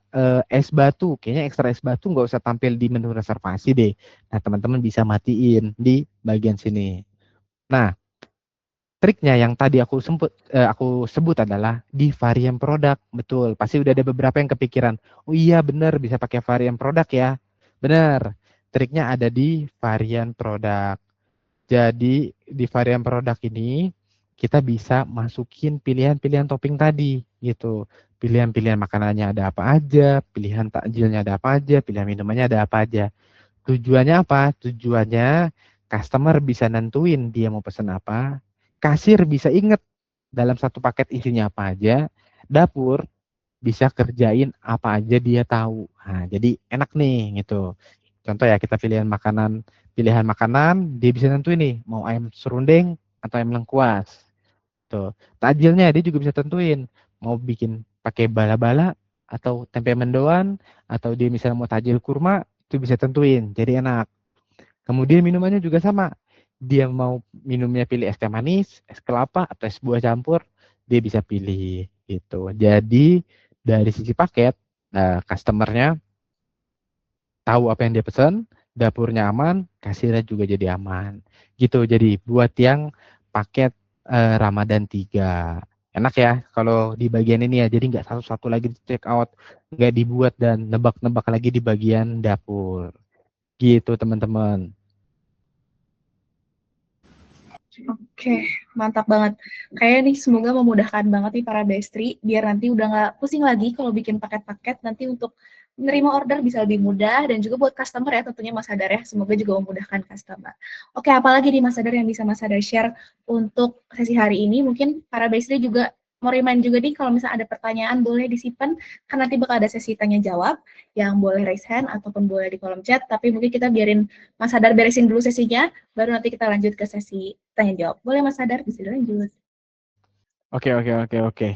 es batu, kayaknya ekstra es batu nggak usah tampil di menu reservasi deh. Nah, teman-teman bisa matiin di bagian sini. Nah, triknya yang tadi aku sebut adalah di varian produk. Betul, pasti udah ada beberapa yang kepikiran. Oh iya benar bisa pakai varian produk ya. Benar. Triknya ada di varian produk. Jadi di varian produk ini kita bisa masukin pilihan-pilihan topping tadi gitu. Pilihan-pilihan makanannya ada apa aja, pilihan takjilnya ada apa aja, pilihan minumannya ada apa aja. Tujuannya apa? Tujuannya customer bisa nentuin dia mau pesan apa, kasir bisa inget dalam satu paket isinya apa aja, dapur bisa kerjain apa aja dia tahu. Nah, jadi enak nih gitu. Contoh ya kita pilihan makanan dia bisa nentuin nih mau ayam serundeng atau ayam lengkuas. Tuh. Takjilnya dia juga bisa tentuin mau bikin pakai bala-bala atau tempe mendoan atau dia misalnya mau tajil kurma itu bisa tentuin. Jadi enak. Kemudian minumannya juga sama. Dia mau minumnya pilih es teh manis, es kelapa, atau es buah campur, dia bisa pilih gitu. Jadi dari sisi paket, customernya tahu apa yang dia pesan, dapurnya aman, kasirnya juga jadi aman. Gitu. Jadi buat yang paket Ramadan 3. Enak ya kalau di bagian ini ya. Jadi nggak satu-satu lagi di check out, nggak dibuat dan nebak-nebak lagi di bagian dapur. Gitu teman-teman. Oke, mantap banget. Kayaknya nih semoga memudahkan banget nih para bestri, biar nanti udah nggak pusing lagi kalau bikin paket-paket, nanti untuk menerima order bisa lebih mudah, dan juga buat customer ya tentunya Mas Hadar ya, semoga juga memudahkan customer. Oke, apalagi nih Mas Hadar yang bisa Mas Hadar share untuk sesi hari ini, mungkin para bestri juga mau remind juga nih kalau misalnya ada pertanyaan boleh disimpan, karena nanti bakal ada sesi tanya jawab, yang boleh raise hand ataupun boleh di kolom chat, tapi mungkin kita biarin Mas Hadar beresin dulu sesinya, baru nanti kita lanjut ke sesi tanya jawab. Boleh Mas Sadar, bisa dilanjut. Oke, oke, oke, oke.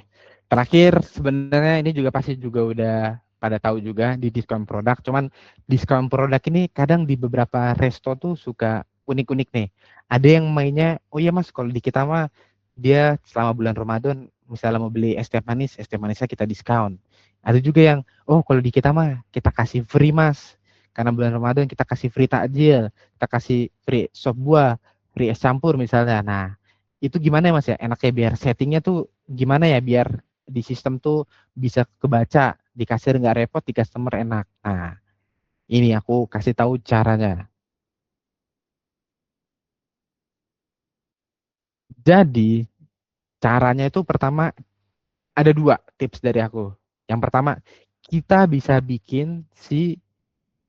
Terakhir, sebenarnya ini juga pasti juga udah pada tahu juga di diskon produk. Cuman diskon produk ini kadang di beberapa resto tuh suka unik-unik nih. Ada yang mainnya, oh iya mas, kalau di kita mah dia selama bulan Ramadan, misalnya mau beli es teh manisnya kita diskon. Ada juga yang, oh kalau di kita mah kita kasih free mas. Karena bulan Ramadan kita kasih free takjil, kita kasih free sop buah, free es campur misalnya. Nah, itu gimana ya mas ya enaknya biar settingnya tuh gimana ya biar di sistem tuh bisa kebaca di kasir nggak repot di customer enak. Nah ini aku kasih tahu caranya. Jadi caranya itu pertama ada dua tips dari aku. Yang pertama kita bisa bikin si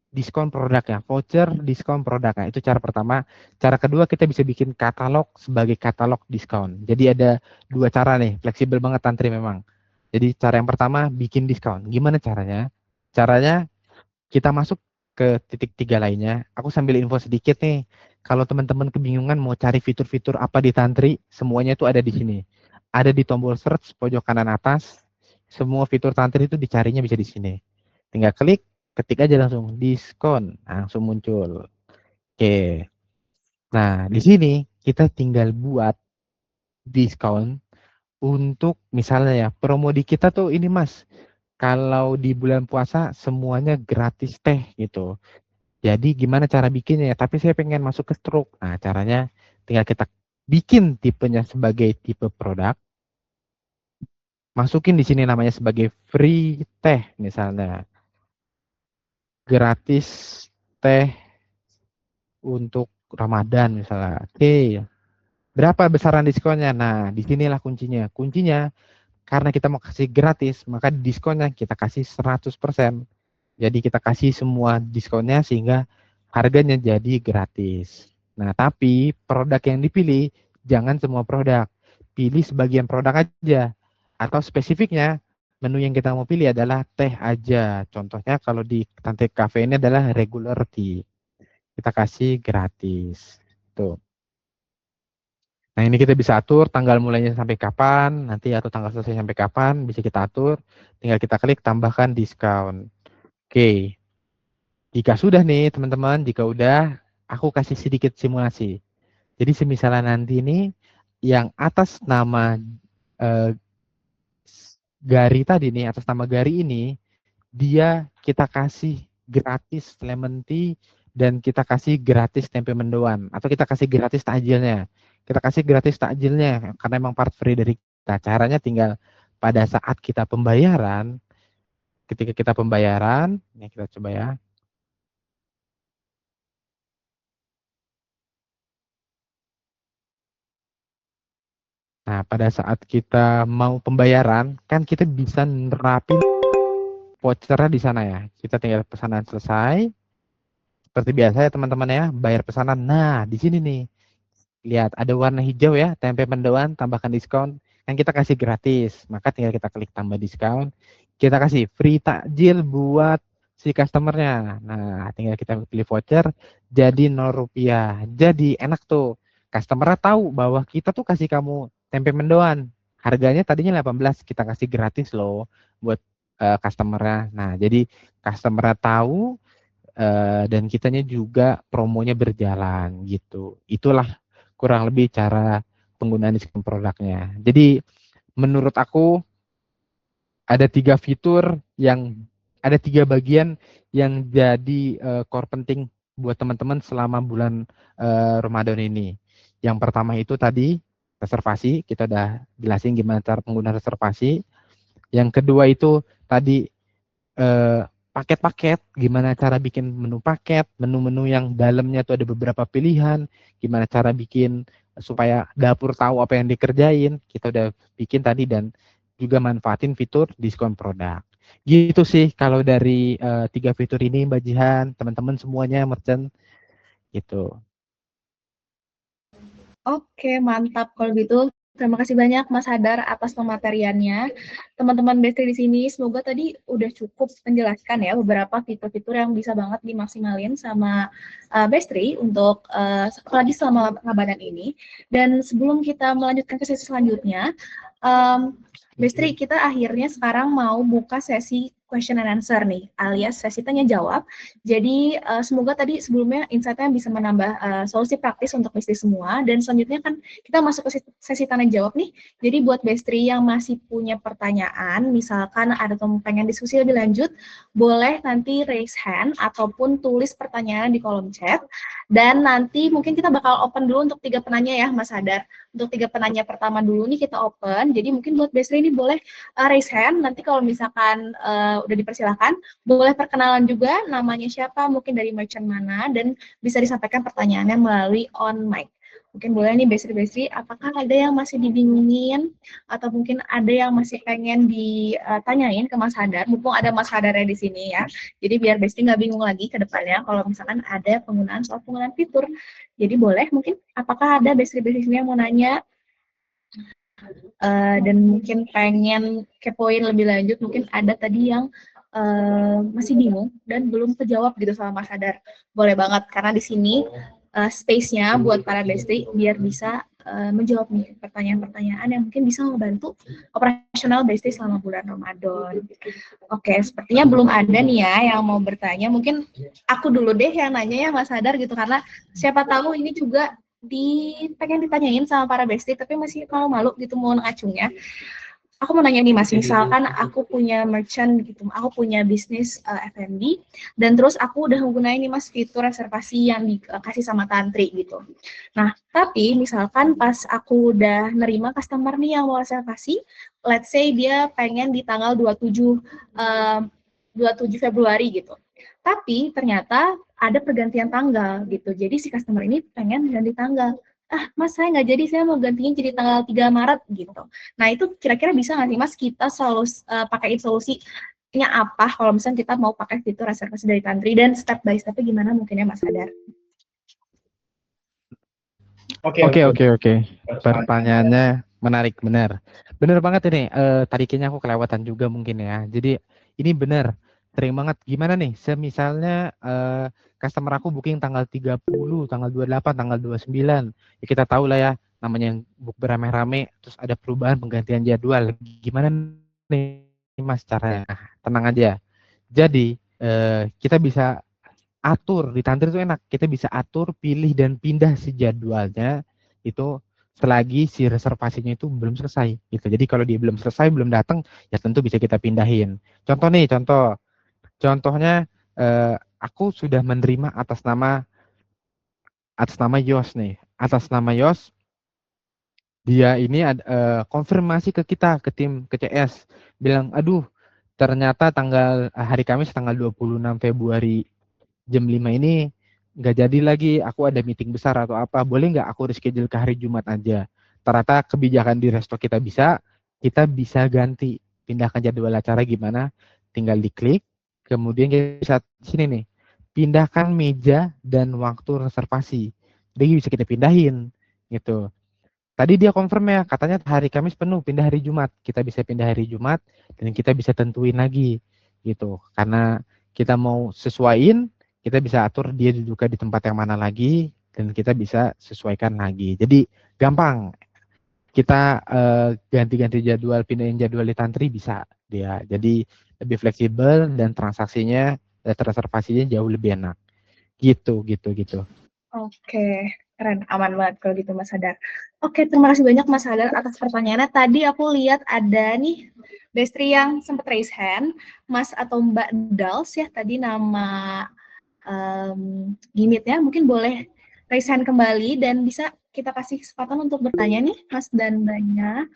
diskon produknya, voucher diskon produknya. Itu cara pertama. Cara kedua kita bisa bikin katalog sebagai katalog diskon. Jadi ada dua cara nih, fleksibel banget Tantri memang. Jadi cara yang pertama bikin diskon. Gimana caranya? Caranya kita masuk ke titik tiga lainnya. Aku sambil info sedikit nih. Kalau teman-teman kebingungan mau cari fitur-fitur apa di Tantri, semuanya itu ada di sini. Ada di tombol search pojok kanan atas. Semua fitur Tantri itu dicarinya bisa di sini. Tinggal klik, ketik aja langsung diskon, langsung muncul. Oke. Nah, di sini kita tinggal buat diskon untuk misalnya ya, promo di kita tuh ini Mas, kalau di bulan puasa semuanya gratis teh gitu. Jadi gimana cara bikinnya ya? Tapi saya pengen masuk ke stroke. Nah, caranya tinggal kita bikin tipenya sebagai tipe produk, masukin di sini namanya sebagai free teh misalnya. Gratis teh untuk Ramadan misalnya. Oke, berapa besaran diskonnya? Nah, disinilah kuncinya. Kuncinya karena kita mau kasih gratis, maka diskonnya kita kasih 100%. Jadi kita kasih semua diskonnya sehingga harganya jadi gratis. Nah, tapi produk yang dipilih jangan semua produk. Pilih sebagian produk aja. Atau spesifiknya menu yang kita mau pilih adalah teh aja. Contohnya kalau di Tante Cafe ini adalah regular tea. Kita kasih gratis. Tuh. Nah, ini kita bisa atur tanggal mulainya sampai kapan, nanti atau tanggal selesai sampai kapan, bisa kita atur. Tinggal kita klik tambahkan diskon. Oke, jika sudah nih teman-teman, jika udah, aku kasih sedikit simulasi. Jadi semisalnya nanti ini yang atas nama eh, Gari tadi nih, atas nama Gari ini, dia kita kasih gratis lemon tea dan kita kasih gratis tempe mendoan atau kita kasih gratis takjilnya. Kita kasih gratis takjilnya karena emang part free dari kita. Caranya tinggal pada saat kita pembayaran, ketika kita pembayaran, ini kita coba ya. Nah, pada saat kita mau pembayaran, kan kita bisa nerapin vouchernya di sana ya. Kita tinggal pesanan selesai, seperti biasa ya teman-teman ya, bayar pesanan. Nah, di sini nih, lihat ada warna hijau ya, tempe mendoan tambahkan diskon. Kan kita kasih gratis, maka tinggal kita klik tambah diskon. Kita kasih free takjil buat si customernya. Nah, tinggal kita pilih voucher, jadi 0 rupiah. Jadi enak tuh. Customernya tahu bahwa kita tuh kasih kamu tempe mendoan. Harganya tadinya 18, kita kasih gratis loh buat customernya. Nah, jadi customernya tahu dan kitanya juga promonya berjalan gitu. Itulah kurang lebih cara penggunaan diskon produknya. Jadi menurut aku ada 3 fitur yang ada 3 bagian yang jadi core penting buat teman-teman selama bulan Ramadan ini. Yang pertama itu tadi reservasi, kita udah jelasin gimana cara penggunaan reservasi. Yang kedua itu tadi eh, paket-paket, gimana cara bikin menu paket, menu-menu yang dalamnya tuh ada beberapa pilihan, gimana cara bikin supaya dapur tahu apa yang dikerjain, kita udah bikin tadi dan juga manfaatin fitur diskon produk. Gitu sih kalau dari 3 fitur ini Mbak Jihan, teman-teman semuanya merchant gitu. Oke, mantap kalau gitu. Terima kasih banyak Mas Hadar atas pemateriannya. Teman-teman Bestri di sini, semoga tadi udah cukup menjelaskan ya beberapa fitur-fitur yang bisa banget dimaksimalin sama Bestri untuk apalagi selama Ramadan ini. Dan sebelum kita melanjutkan ke sesi selanjutnya, Bestri, kita akhirnya sekarang mau buka sesi question and answer nih, alias sesi tanya jawab. Jadi semoga tadi sebelumnya insight-nya bisa menambah solusi praktis untuk bisnis semua. Dan selanjutnya kan kita masuk ke sesi tanya jawab nih. Jadi buat Bestri yang masih punya pertanyaan, misalkan ada yang pengen diskusi lebih lanjut, boleh nanti raise hand ataupun tulis pertanyaan di kolom chat. Dan nanti mungkin kita bakal open dulu untuk 3 penanya ya, Mas Hadar. Untuk 3 penanya pertama dulu nih kita open. Jadi mungkin buat Bestri ini boleh raise hand. Nanti kalau misalkan udah dipersilakan, boleh perkenalan juga namanya siapa, mungkin dari merchant mana, dan bisa disampaikan pertanyaannya melalui on mic. Mungkin boleh nih Bestri-Bestri, apakah ada yang masih dibingungin atau mungkin ada yang masih pengen ditanyain ke Mas Hadar, mumpung ada Mas Hadarnya di sini ya. Jadi biar Bestri nggak bingung lagi ke depannya kalau misalkan ada penggunaan fitur. Jadi boleh mungkin apakah ada Bestri-Bestri sini yang mau nanya dan mungkin pengen kepoin lebih lanjut, mungkin ada tadi yang masih bingung dan belum terjawab gitu sama Mas Hadar. Boleh banget, karena di sini space-nya buat para bestri biar bisa menjawab nih pertanyaan-pertanyaan yang mungkin bisa membantu operasional bestri selama bulan Ramadan. Oke, sepertinya belum ada nih ya yang mau bertanya. Mungkin aku dulu deh yang nanya ya Mas Hadar gitu, karena siapa tahu ini juga pengen ditanyain sama para bestie tapi masih malu-malu gitu mau ngacungnya. Aku mau nanya nih Mas, misalkan aku punya merchant gitu, aku punya bisnis F&B dan terus aku udah menggunakan nih Mas fitur reservasi yang dikasih sama Tantri gitu. Nah, tapi misalkan pas aku udah nerima customer nih yang mau reservasi, let's say dia pengen di tanggal 27 Februari gitu. Tapi ternyata ada pergantian tanggal gitu. Jadi si customer ini pengen ganti tanggal. Ah, Mas, saya nggak jadi, saya mau gantinya jadi tanggal 3 Maret gitu. Nah, itu kira-kira bisa nggak sih, Mas, kita selalu pakai solusinya apa kalau misalnya kita mau pakai fitur reservasi dari Tantri, dan step by step-nya gimana mungkinnya, Mas Hadar? Oke. Pertanyaannya menarik, benar. Benar banget ini. Tadi kayaknya aku kelewatan juga mungkin ya. Jadi ini benar. Sering banget. Gimana nih? Semisalnya customer aku booking tanggal 30, tanggal 28, tanggal 29. Ya kita tahu lah ya, namanya yang book beramai-ramai, terus ada perubahan penggantian jadwal. Gimana nih Mas caranya? Nah, tenang aja. Jadi kita bisa atur di Tantri itu enak. Kita bisa atur, pilih dan pindah si jadwalnya itu selagi si reservasinya itu belum selesai gitu. Jadi kalau dia belum selesai, belum datang, ya tentu bisa kita pindahin. Contoh nih, contohnya aku sudah menerima atas nama Yos nih. Atas nama Yos, dia ini konfirmasi ke kita, ke tim, ke CS, bilang, aduh, ternyata hari Kamis tanggal 26 Februari jam 5 ini nggak jadi lagi, aku ada meeting besar atau apa, boleh nggak aku reschedule ke hari Jumat aja. Ternyata kebijakan di resto kita bisa ganti, pindahkan jadwal acara gimana, tinggal diklik, kemudian kita bisa sini nih, pindahkan meja dan waktu reservasi. Jadi bisa kita pindahin gitu. Tadi dia confirm ya, katanya hari Kamis penuh, pindah hari Jumat. Kita bisa pindah hari Jumat dan kita bisa tentuin lagi gitu. Karena kita mau sesuaiin, kita bisa atur dia didudukan di tempat yang mana lagi dan kita bisa sesuaikan lagi. Jadi gampang. Kita ganti-ganti jadwal, pindahin jadwal di Tantri bisa dia. Jadi lebih fleksibel dan transaksinya, reservasinya jauh lebih enak. Gitu, gitu, gitu. Oke, keren, aman banget kalau gitu Mas Hadar. Oke, terima kasih banyak Mas Hadar atas pertanyaannya. Tadi aku lihat ada nih Bestri yang sempat raise hand, Mas atau Mbak Dals ya, tadi nama gimitnya, mungkin boleh raise hand kembali dan bisa kita kasih kesempatan untuk bertanya nih Mas dan Mbaknya.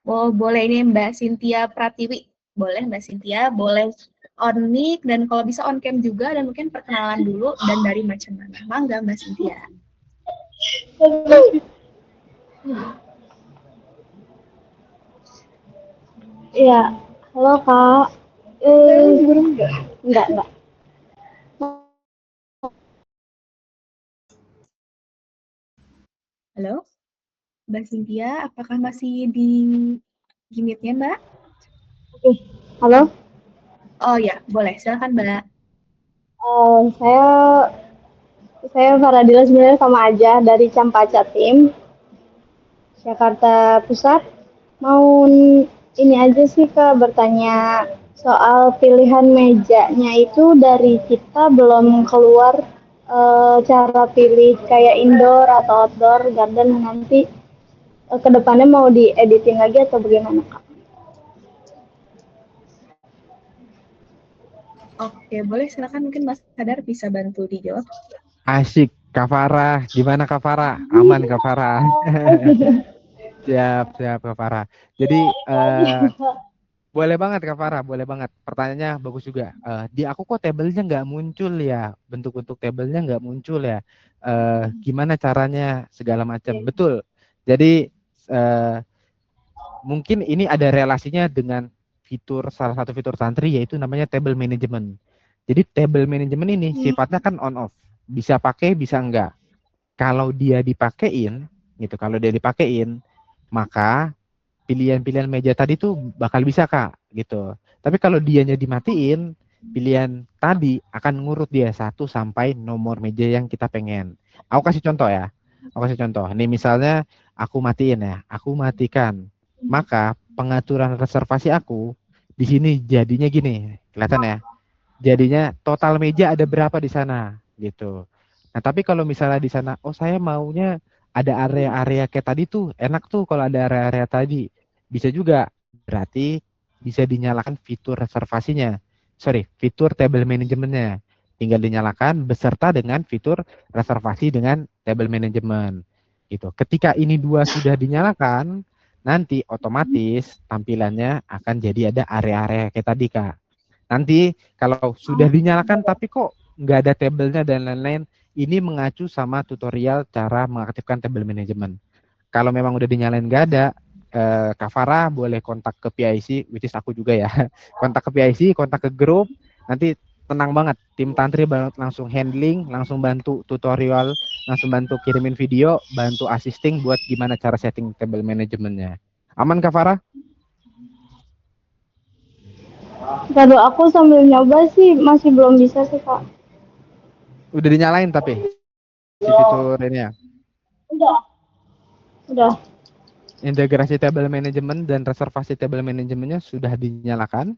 Oh, boleh ini Mbak Cynthia Pratiwi. Boleh Mbak Cynthia, boleh on mic dan kalau bisa on cam juga dan mungkin perkenalan dulu dan dari macam mana. Mangga Mbak Cynthia. Iya, halo Kak. Enggak. Halo, Mbak Cynthia, apakah masih di gimitnya Mbak? Oke, halo. Oh ya, boleh. Silakan Mbak. Saya Faradila sebenarnya sama aja dari Campaca Tim, Jakarta Pusat. Mau ini aja sih Kak bertanya soal pilihan mejanya itu dari kita belum keluar cara pilih kayak indoor atau outdoor garden nanti kedepannya mau dieditin lagi atau bagaimana Kak? Oke, boleh silakan mungkin Mas Sadar bisa bantu dijawab. Asik, Kak Farah. Gimana Kak Farah? Aman Kak Farah? Siap, siap Kak Farah. Jadi boleh banget Kak Farah, boleh banget. Pertanyaannya bagus juga. Di aku kok tabelnya nggak muncul ya, bentuk-bentuk tabelnya nggak muncul ya. Gimana caranya segala macam. Betul. Jadi eh, mungkin ini ada relasinya dengan salah satu fitur Tantri yaitu namanya table management. Jadi table management ini sifatnya kan on off, bisa pakai bisa enggak. Kalau dia dipakein, maka pilihan-pilihan meja tadi tuh bakal bisa Kak gitu. Tapi kalau dianya dimatiin, pilihan tadi akan ngurut dia satu sampai nomor meja yang kita pengen. Aku kasih contoh ya. Aku kasih contoh. Nih misalnya aku matiin ya, aku matikan. Maka pengaturan reservasi aku di sini jadinya gini, kelihatan ya. Jadinya total meja ada berapa di sana gitu. Nah, tapi kalau misalnya di sana, oh saya maunya ada area-area kayak tadi tuh, enak tuh kalau ada area-area tadi. Bisa juga. Berarti bisa dinyalakan fitur reservasinya. Sorry, fitur table manajemennya. Tinggal dinyalakan beserta dengan fitur reservasi dengan table management. Gitu. Ketika ini dua sudah dinyalakan, nanti otomatis tampilannya akan jadi ada area-area kayak tadi, Kak. Nanti kalau sudah dinyalakan tapi kok nggak ada tabelnya dan lain-lain, ini mengacu sama tutorial cara mengaktifkan table management. Kalau memang udah dinyalain nggak ada, Kak Farah boleh kontak ke PIC, which is aku juga ya. Kontak ke PIC, kontak ke grup, nanti tenang banget. Tim Tantri langsung handling, langsung bantu tutorial, langsung bantu kirimin video, bantu assisting buat gimana cara setting table managementnya. Aman Kak Farah? Kalau aku sambil nyoba sih masih belum bisa sih Kak. Udah dinyalain tapi si fitur ini ya. Udah, udah. Integrasi table management dan reservasi table manajemennya sudah dinyalakan.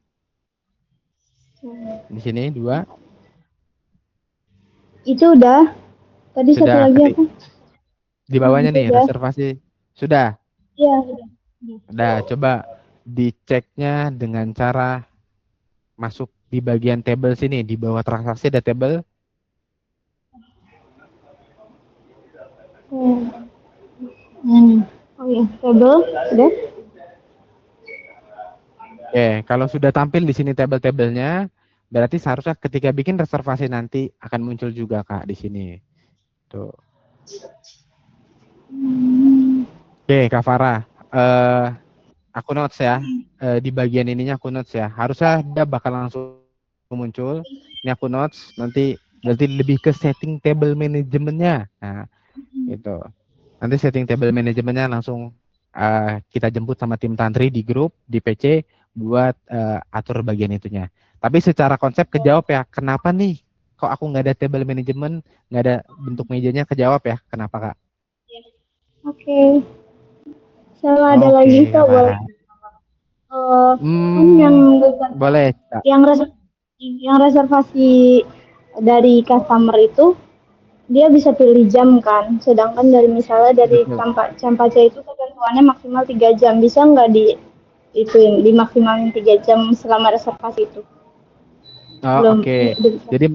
Di sini dua. Itu udah. Tadi satu Sudah lagi apa? di bawahnya Itu nih udah. reservasi. Sudah? Iya, sudah. Udah, coba diceknya dengan cara masuk di bagian table sini, di bawah transaksi ada table. Oh iya, table, sudah. Oke, kalau sudah tampil di sini table-tablenya, berarti seharusnya ketika bikin reservasi nanti akan muncul juga Kak di sini. Tuh. Oke, Kak Farah, aku notes ya. Di bagian ininya aku notes ya. Harusnya dia bakal langsung muncul. Ini aku notes, nanti berarti lebih ke setting table manajemennya. Nah, itu. Nanti setting table manajemennya langsung kita jemput sama tim tantri di grup, di PC buat atur bagian itunya. Tapi secara konsep kejawab ya, kenapa nih kok aku nggak ada table management, nggak ada bentuk mejanya, kejawab ya, kenapa Kak? Oke. Sama ada Oke, lagi Kak kok, boleh. Farah. Kan yang Boleh, Kak. yang res- yang reservasi dari customer itu dia bisa pilih jam kan, sedangkan dari misalnya dari Betul. Campaca itu ketentuannya maksimal 3 jam, bisa nggak ituin dimaksimalin 3 jam selama reservasi itu? Oh, Belum, oke. udah bisa. Jadi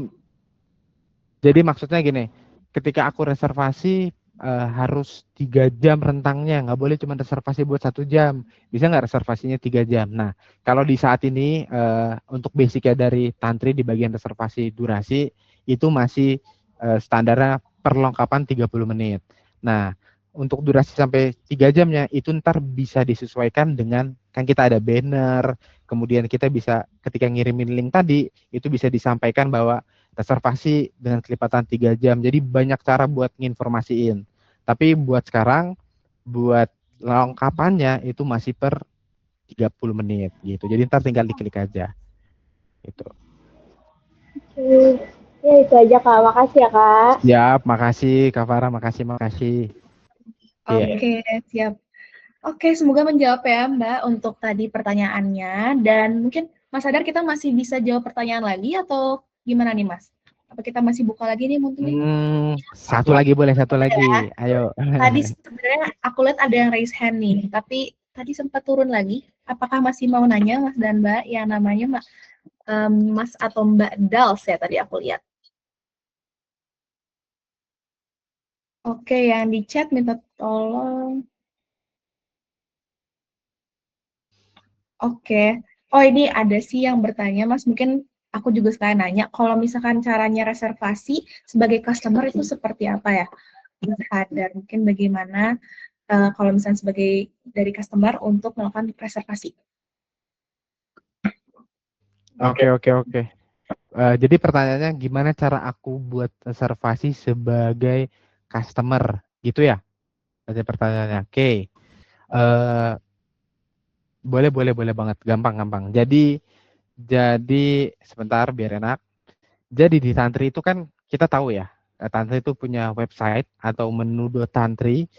Jadi maksudnya gini, ketika aku reservasi harus 3 jam rentangnya, nggak boleh cuma reservasi buat 1 jam. Bisa nggak reservasinya 3 jam? Nah, kalau di saat ini untuk basicnya dari Tantri di bagian reservasi durasi itu masih standarnya perlengkapan 30 menit. Nah, untuk durasi sampai 3 jamnya itu ntar bisa disesuaikan dengan kan kita ada banner, kemudian kita bisa ketika ngirimin link tadi itu bisa disampaikan bahwa reservasi dengan kelipatan 3 jam. Jadi banyak cara buat nginformasiin. Tapi buat sekarang, buat lengkapannya itu masih per 30 menit gitu. Jadi ntar tinggal diklik aja. Gitu. Oke. Ya itu aja Kak, makasih ya Kak. Siap, makasih Kak Farah, makasih. Iya. Oke, siap. Oke, semoga menjawab ya Mbak untuk tadi pertanyaannya. Dan mungkin Mas Sadar kita masih bisa jawab pertanyaan lagi atau gimana nih Mas? Apa kita masih buka lagi nih mungkin nih? Satu lagi boleh, satu Ya. lagi. Ayo. Tadi sebenarnya aku lihat ada yang raise hand nih, tapi tadi sempat turun lagi. Apakah masih mau nanya Mas dan Mbak yang namanya Mas atau Mbak Dals ya tadi aku lihat. Oke, yang di chat minta tolong. Oke. Oh, ini ada sih yang bertanya, Mas. Mungkin aku juga sekalian nanya, kalau misalkan caranya reservasi sebagai customer itu seperti apa ya? Mas Hadar, mungkin bagaimana kalau misalnya sebagai dari customer untuk melakukan reservasi? Oke. Jadi pertanyaannya gimana cara aku buat reservasi sebagai customer gitu ya? Jadi pertanyaannya. Oke. Eh, boleh banget, gampang. Jadi sebentar biar enak. Jadi di Tantri itu kan kita tahu ya, Tantri itu punya website atau menu.tantri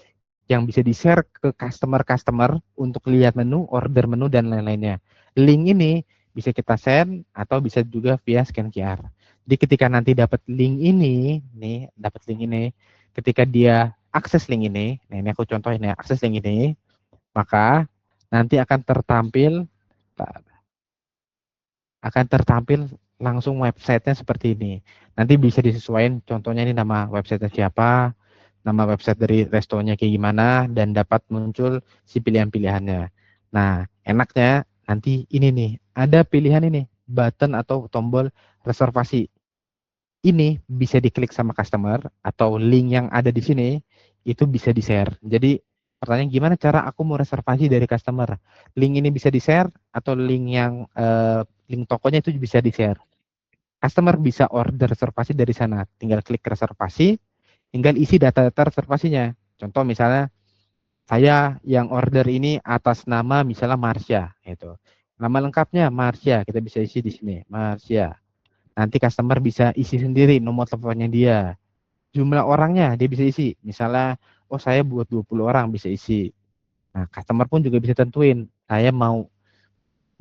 yang bisa di-share ke customer-customer untuk lihat menu, order menu dan lain-lainnya. Link ini bisa kita send atau bisa juga via scan QR. Jadi ketika nanti dapat link ini, ketika dia akses link ini, nah ini aku contohin ya, akses link ini, maka nanti akan tertampil langsung websitenya seperti ini. Nanti bisa disesuaikan contohnya ini nama websitenya siapa, nama website dari restonya kayak gimana, dan dapat muncul si pilihan-pilihannya. Nah, enaknya nanti ini nih, ada pilihan ini, button atau tombol reservasi. Ini bisa diklik sama customer atau link yang ada di sini itu bisa di-share. Jadi pertanyaan gimana cara aku mau reservasi dari customer? Link ini bisa di-share atau link tokonya itu bisa di-share. Customer bisa order reservasi dari sana. Tinggal klik reservasi, tinggal isi data-data reservasinya. Contoh misalnya saya yang order ini atas nama misalnya Marsha itu. Nama lengkapnya Marsha, kita bisa isi di sini, Marsha. Nanti customer bisa isi sendiri nomor teleponnya dia. Jumlah orangnya dia bisa isi. Misalnya, oh saya buat 20 orang bisa isi. Nah, customer pun juga bisa tentuin, saya mau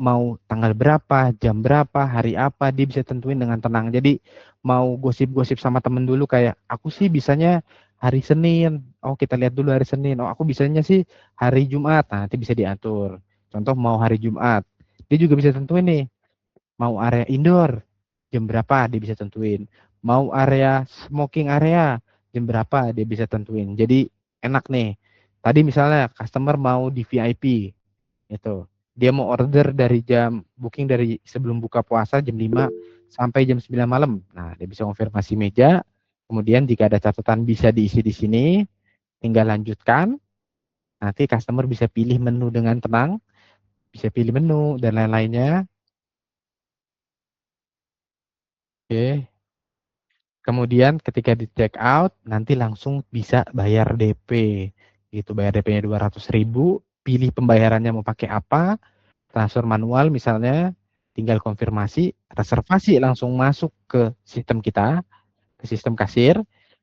mau tanggal berapa, jam berapa, hari apa, dia bisa tentuin dengan tenang. Jadi mau gosip-gosip sama temen dulu kayak, aku sih bisanya hari Senin. Oh, kita lihat dulu hari Senin. Oh, aku bisanya sih hari Jumat. Nah, nanti bisa diatur. Contoh mau hari Jumat. Dia juga bisa tentuin nih, mau area indoor jam berapa dia bisa tentuin. Mau area smoking area jam berapa dia bisa tentuin. Jadi enak nih. Tadi misalnya customer mau di VIP itu. Dia mau order dari jam booking dari sebelum buka puasa jam 5 sampai jam 9 malam. Nah, dia bisa konfirmasi meja. Kemudian jika ada catatan bisa diisi di sini, tinggal lanjutkan. Nanti customer bisa pilih menu dengan tenang, bisa pilih menu dan lain-lainnya. Oke. Kemudian ketika di check out, nanti langsung bisa bayar DP. Gitu, bayar DP-nya 200.000, pilih pembayarannya mau pakai apa, transfer manual misalnya, tinggal konfirmasi, reservasi langsung masuk ke sistem kita, ke sistem kasir,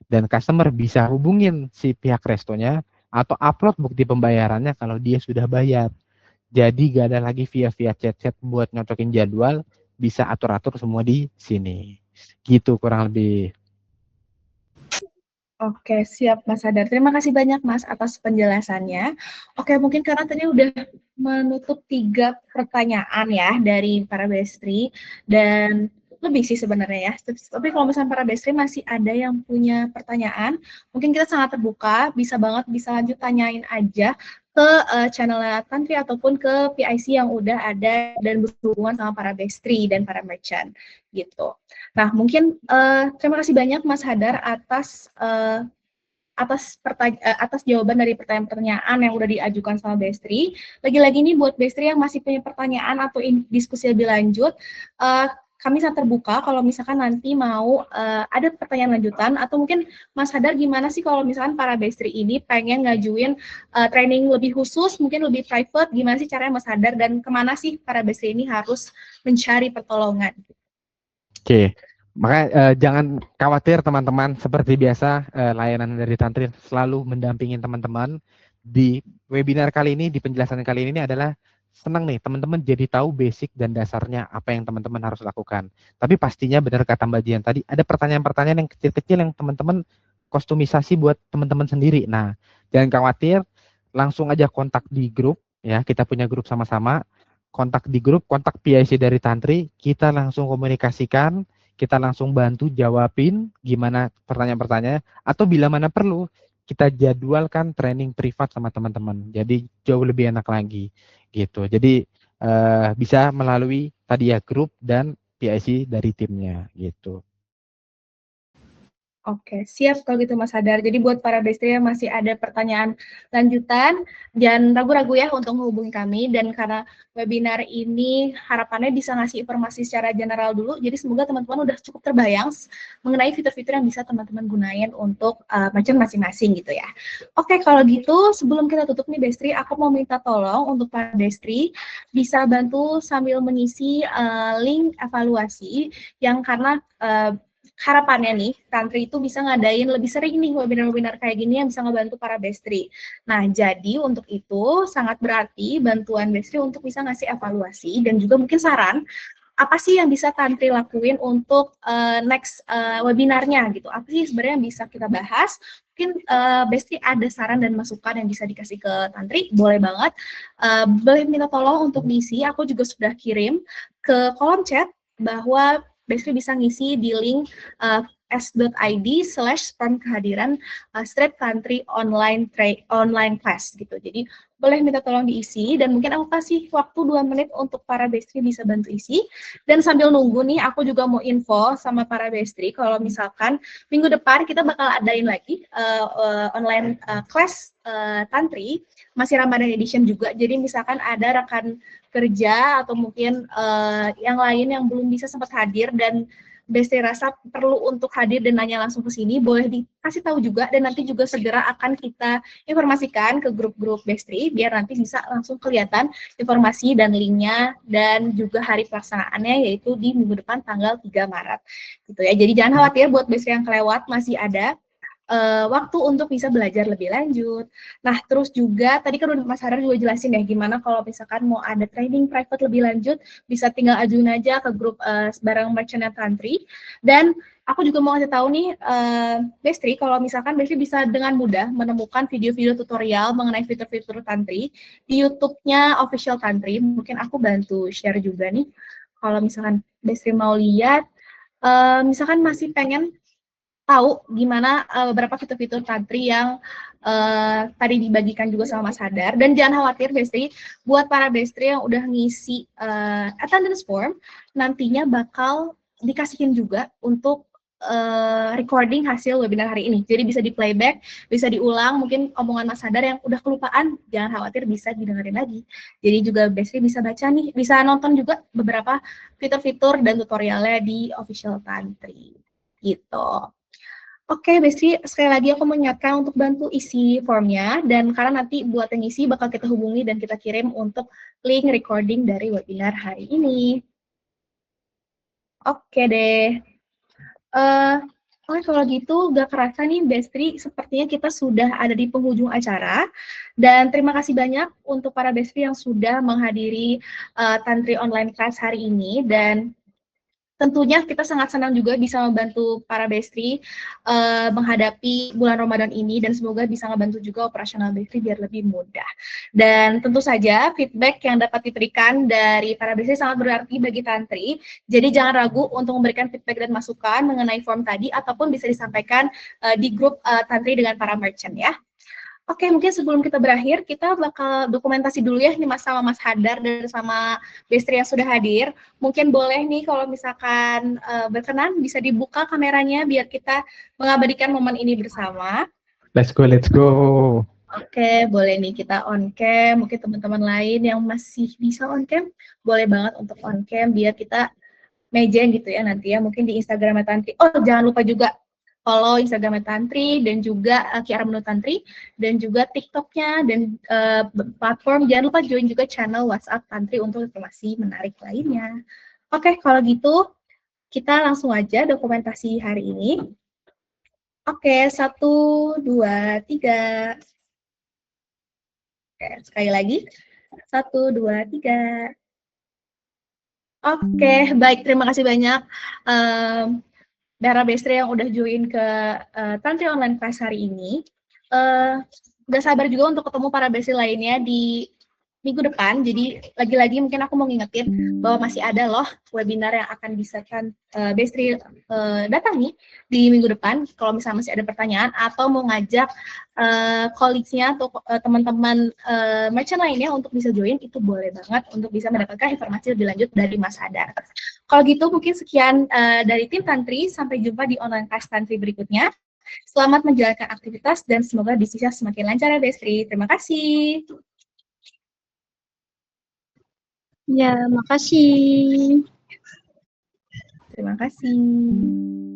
dan customer bisa hubungin si pihak restonya atau upload bukti pembayarannya kalau dia sudah bayar. Jadi gak ada lagi via chat-chat buat nyocokin jadwal, bisa atur-atur semua di sini. Gitu kurang lebih. Oke, siap Mas Hadar. Terima kasih banyak Mas atas penjelasannya. Oke, mungkin karena tadi udah menutup 3 pertanyaan ya dari para bestri dan lebih sih sebenarnya ya. Tapi kalau misalnya para bestri masih ada yang punya pertanyaan, mungkin kita sangat terbuka, bisa banget bisa lanjut tanyain aja ke channel Tantri ataupun ke PIC yang udah ada dan berhubungan sama para bestri dan para merchant gitu. Nah, mungkin terima kasih banyak Mas Hadar atas jawaban dari pertanyaan-pertanyaan yang udah diajukan sama Bestri. Lagi-lagi nih buat Bestri yang masih punya pertanyaan atau diskusi lebih lanjut, kami sangat terbuka kalau misalkan nanti mau ada pertanyaan lanjutan atau mungkin Mas Hadar gimana sih kalau misalkan para Bestri ini pengen ngajuin training lebih khusus, mungkin lebih private, gimana sih caranya Mas Hadar dan kemana sih para Bestri ini harus mencari pertolongan? Oke, maka jangan khawatir teman-teman, seperti biasa layanan dari Tantri selalu mendampingin teman-teman. Di webinar kali ini, di penjelasan kali ini adalah senang nih teman-teman jadi tahu basic dan dasarnya apa yang teman-teman harus lakukan. Tapi pastinya benar kata Mbak Jian tadi, ada pertanyaan-pertanyaan yang kecil-kecil yang teman-teman kostumisasi buat teman-teman sendiri. Nah, jangan khawatir, langsung aja kontak di grup ya, kita punya grup sama-sama, kontak di grup, kontak PIC dari Tantri, kita langsung komunikasikan, kita langsung bantu jawabin gimana pertanyaan-pertanyaan, atau bila mana perlu, kita jadwalkan training privat sama teman-teman. Jadi jauh lebih enak lagi gitu. Jadi bisa melalui tadi ya grup dan PIC dari timnya gitu. Oke, siap kalau gitu Mas Hadar. Jadi buat para bestri yang masih ada pertanyaan lanjutan, jangan ragu-ragu ya untuk menghubungi kami. Dan karena webinar ini harapannya bisa ngasih informasi secara general dulu, jadi semoga teman-teman udah cukup terbayang mengenai fitur-fitur yang bisa teman-teman gunain untuk merchant masing-masing gitu ya. Oke, kalau gitu sebelum kita tutup nih bestri, aku mau minta tolong untuk para bestri bisa bantu sambil mengisi link evaluasi yang karena harapannya nih, Tantri itu bisa ngadain lebih sering nih webinar-webinar kayak gini yang bisa ngebantu para bestri. Nah, jadi untuk itu sangat berarti bantuan bestri untuk bisa ngasih evaluasi dan juga mungkin saran apa sih yang bisa Tantri lakuin untuk next webinarnya gitu. Apa sih sebenarnya yang bisa kita bahas? Mungkin Bestri ada saran dan masukan yang bisa dikasih ke Tantri, boleh banget. Boleh minta tolong untuk diisi, aku juga sudah kirim ke kolom chat bahwa Bestri bisa ngisi di link s.id/form kehadiran Straight Country online class gitu. Jadi boleh minta tolong diisi dan mungkin aku kasih waktu 2 menit untuk para bestri bisa bantu isi. Dan sambil nunggu nih aku juga mau info sama para bestri kalau misalkan minggu depan kita bakal adain lagi online class Tantri, masih Ramadan edition juga. Jadi misalkan ada rekan kerja atau mungkin yang lain yang belum bisa sempat hadir dan Bestri rasa perlu untuk hadir dan nanya langsung ke sini, boleh dikasih tahu juga dan nanti juga segera akan kita informasikan ke grup-grup Bestri biar nanti bisa langsung kelihatan informasi dan linknya dan juga hari pelaksanaannya yaitu di minggu depan tanggal 3 Maret. Gitu ya. Jadi jangan khawatir buat Bestri yang kelewat, masih ada waktu untuk bisa belajar lebih lanjut. Nah, terus juga tadi kan udah Mas Hadar juga jelasin ya gimana kalau misalkan mau ada training private lebih lanjut, bisa tinggal ajuin aja ke grup bareng merchant Tantri. Dan aku juga mau kasih tahu nih, Bestri, kalau misalkan Bestri bisa dengan mudah menemukan video-video tutorial mengenai fitur-fitur Tantri di YouTube-nya Official Tantri. Mungkin aku bantu share juga nih. Kalau misalkan Bestri mau lihat, misalkan masih pengen tahu gimana beberapa fitur-fitur Tantri yang tadi dibagikan juga sama Mas Hadar. Dan jangan khawatir, Bestri, buat para Bestri yang udah ngisi attendance form, nantinya bakal dikasihin juga untuk recording hasil webinar hari ini. Jadi bisa di playback, bisa diulang, mungkin omongan Mas Hadar yang udah kelupaan, jangan khawatir, bisa didengerin lagi. Jadi juga Bestri bisa baca nih, bisa nonton juga beberapa fitur-fitur dan tutorialnya di Official Tantri. Gitu. Oke, Bestri, sekali lagi aku mengingatkan untuk bantu isi formnya, dan karena nanti buat yang isi bakal kita hubungi dan kita kirim untuk link recording dari webinar hari ini. Oke deh. Oke, kalau gitu gak kerasa nih, Bestri, sepertinya kita sudah ada di penghujung acara, dan terima kasih banyak untuk para Bestri yang sudah menghadiri Tantri Online Class hari ini, dan tentunya kita sangat senang juga bisa membantu para Bestri menghadapi bulan Ramadan ini, dan semoga bisa membantu juga operasional Bestri biar lebih mudah. Dan tentu saja feedback yang dapat diberikan dari para Bestri sangat berarti bagi Tantri, jadi jangan ragu untuk memberikan feedback dan masukan mengenai form tadi, ataupun bisa disampaikan di grup Tantri dengan para merchant ya. Oke, mungkin sebelum kita berakhir, kita bakal dokumentasi dulu ya nih Mas sama Mas Hadar dan sama Bestri yang sudah hadir. Mungkin boleh nih kalau misalkan berkenan bisa dibuka kameranya biar kita mengabadikan momen ini bersama. Let's go, let's go. Oke, boleh nih kita on cam. Mungkin teman-teman lain yang masih bisa on cam, boleh banget untuk on cam biar kita mejen gitu ya nanti ya. Mungkin di Instagram Tantri. Oh, jangan lupa juga follow Instagram Tantri dan juga Kiara Menu Tantri dan juga TikToknya dan platform. Jangan lupa join juga channel WhatsApp Tantri untuk informasi menarik lainnya. Oke, kalau gitu kita langsung aja dokumentasi hari ini. Oke, 1, 2, 3. Oke, sekali lagi. 1, 2, 3. Oke, baik. Terima kasih banyak. Dara Bestri yang udah join ke Tantri Online Class hari ini. Gak sabar juga untuk ketemu para Bestri lainnya di minggu depan. Jadi lagi-lagi mungkin aku mau ngingetin bahwa masih ada loh webinar yang akan bisa Bestri datangi di minggu depan. Kalau misalnya masih ada pertanyaan atau mau ngajak colleagues-nya atau teman-teman merchant lainnya untuk bisa join, itu boleh banget untuk bisa mendapatkan informasi lebih lanjut dari Mas Hadar. Kalau gitu mungkin sekian dari tim Tantri, sampai jumpa di online class Tantri berikutnya. Selamat menjalankan aktivitas dan semoga bisnisnya semakin lancar ya Bestri. Terima kasih. Ya, makasih. Terima kasih.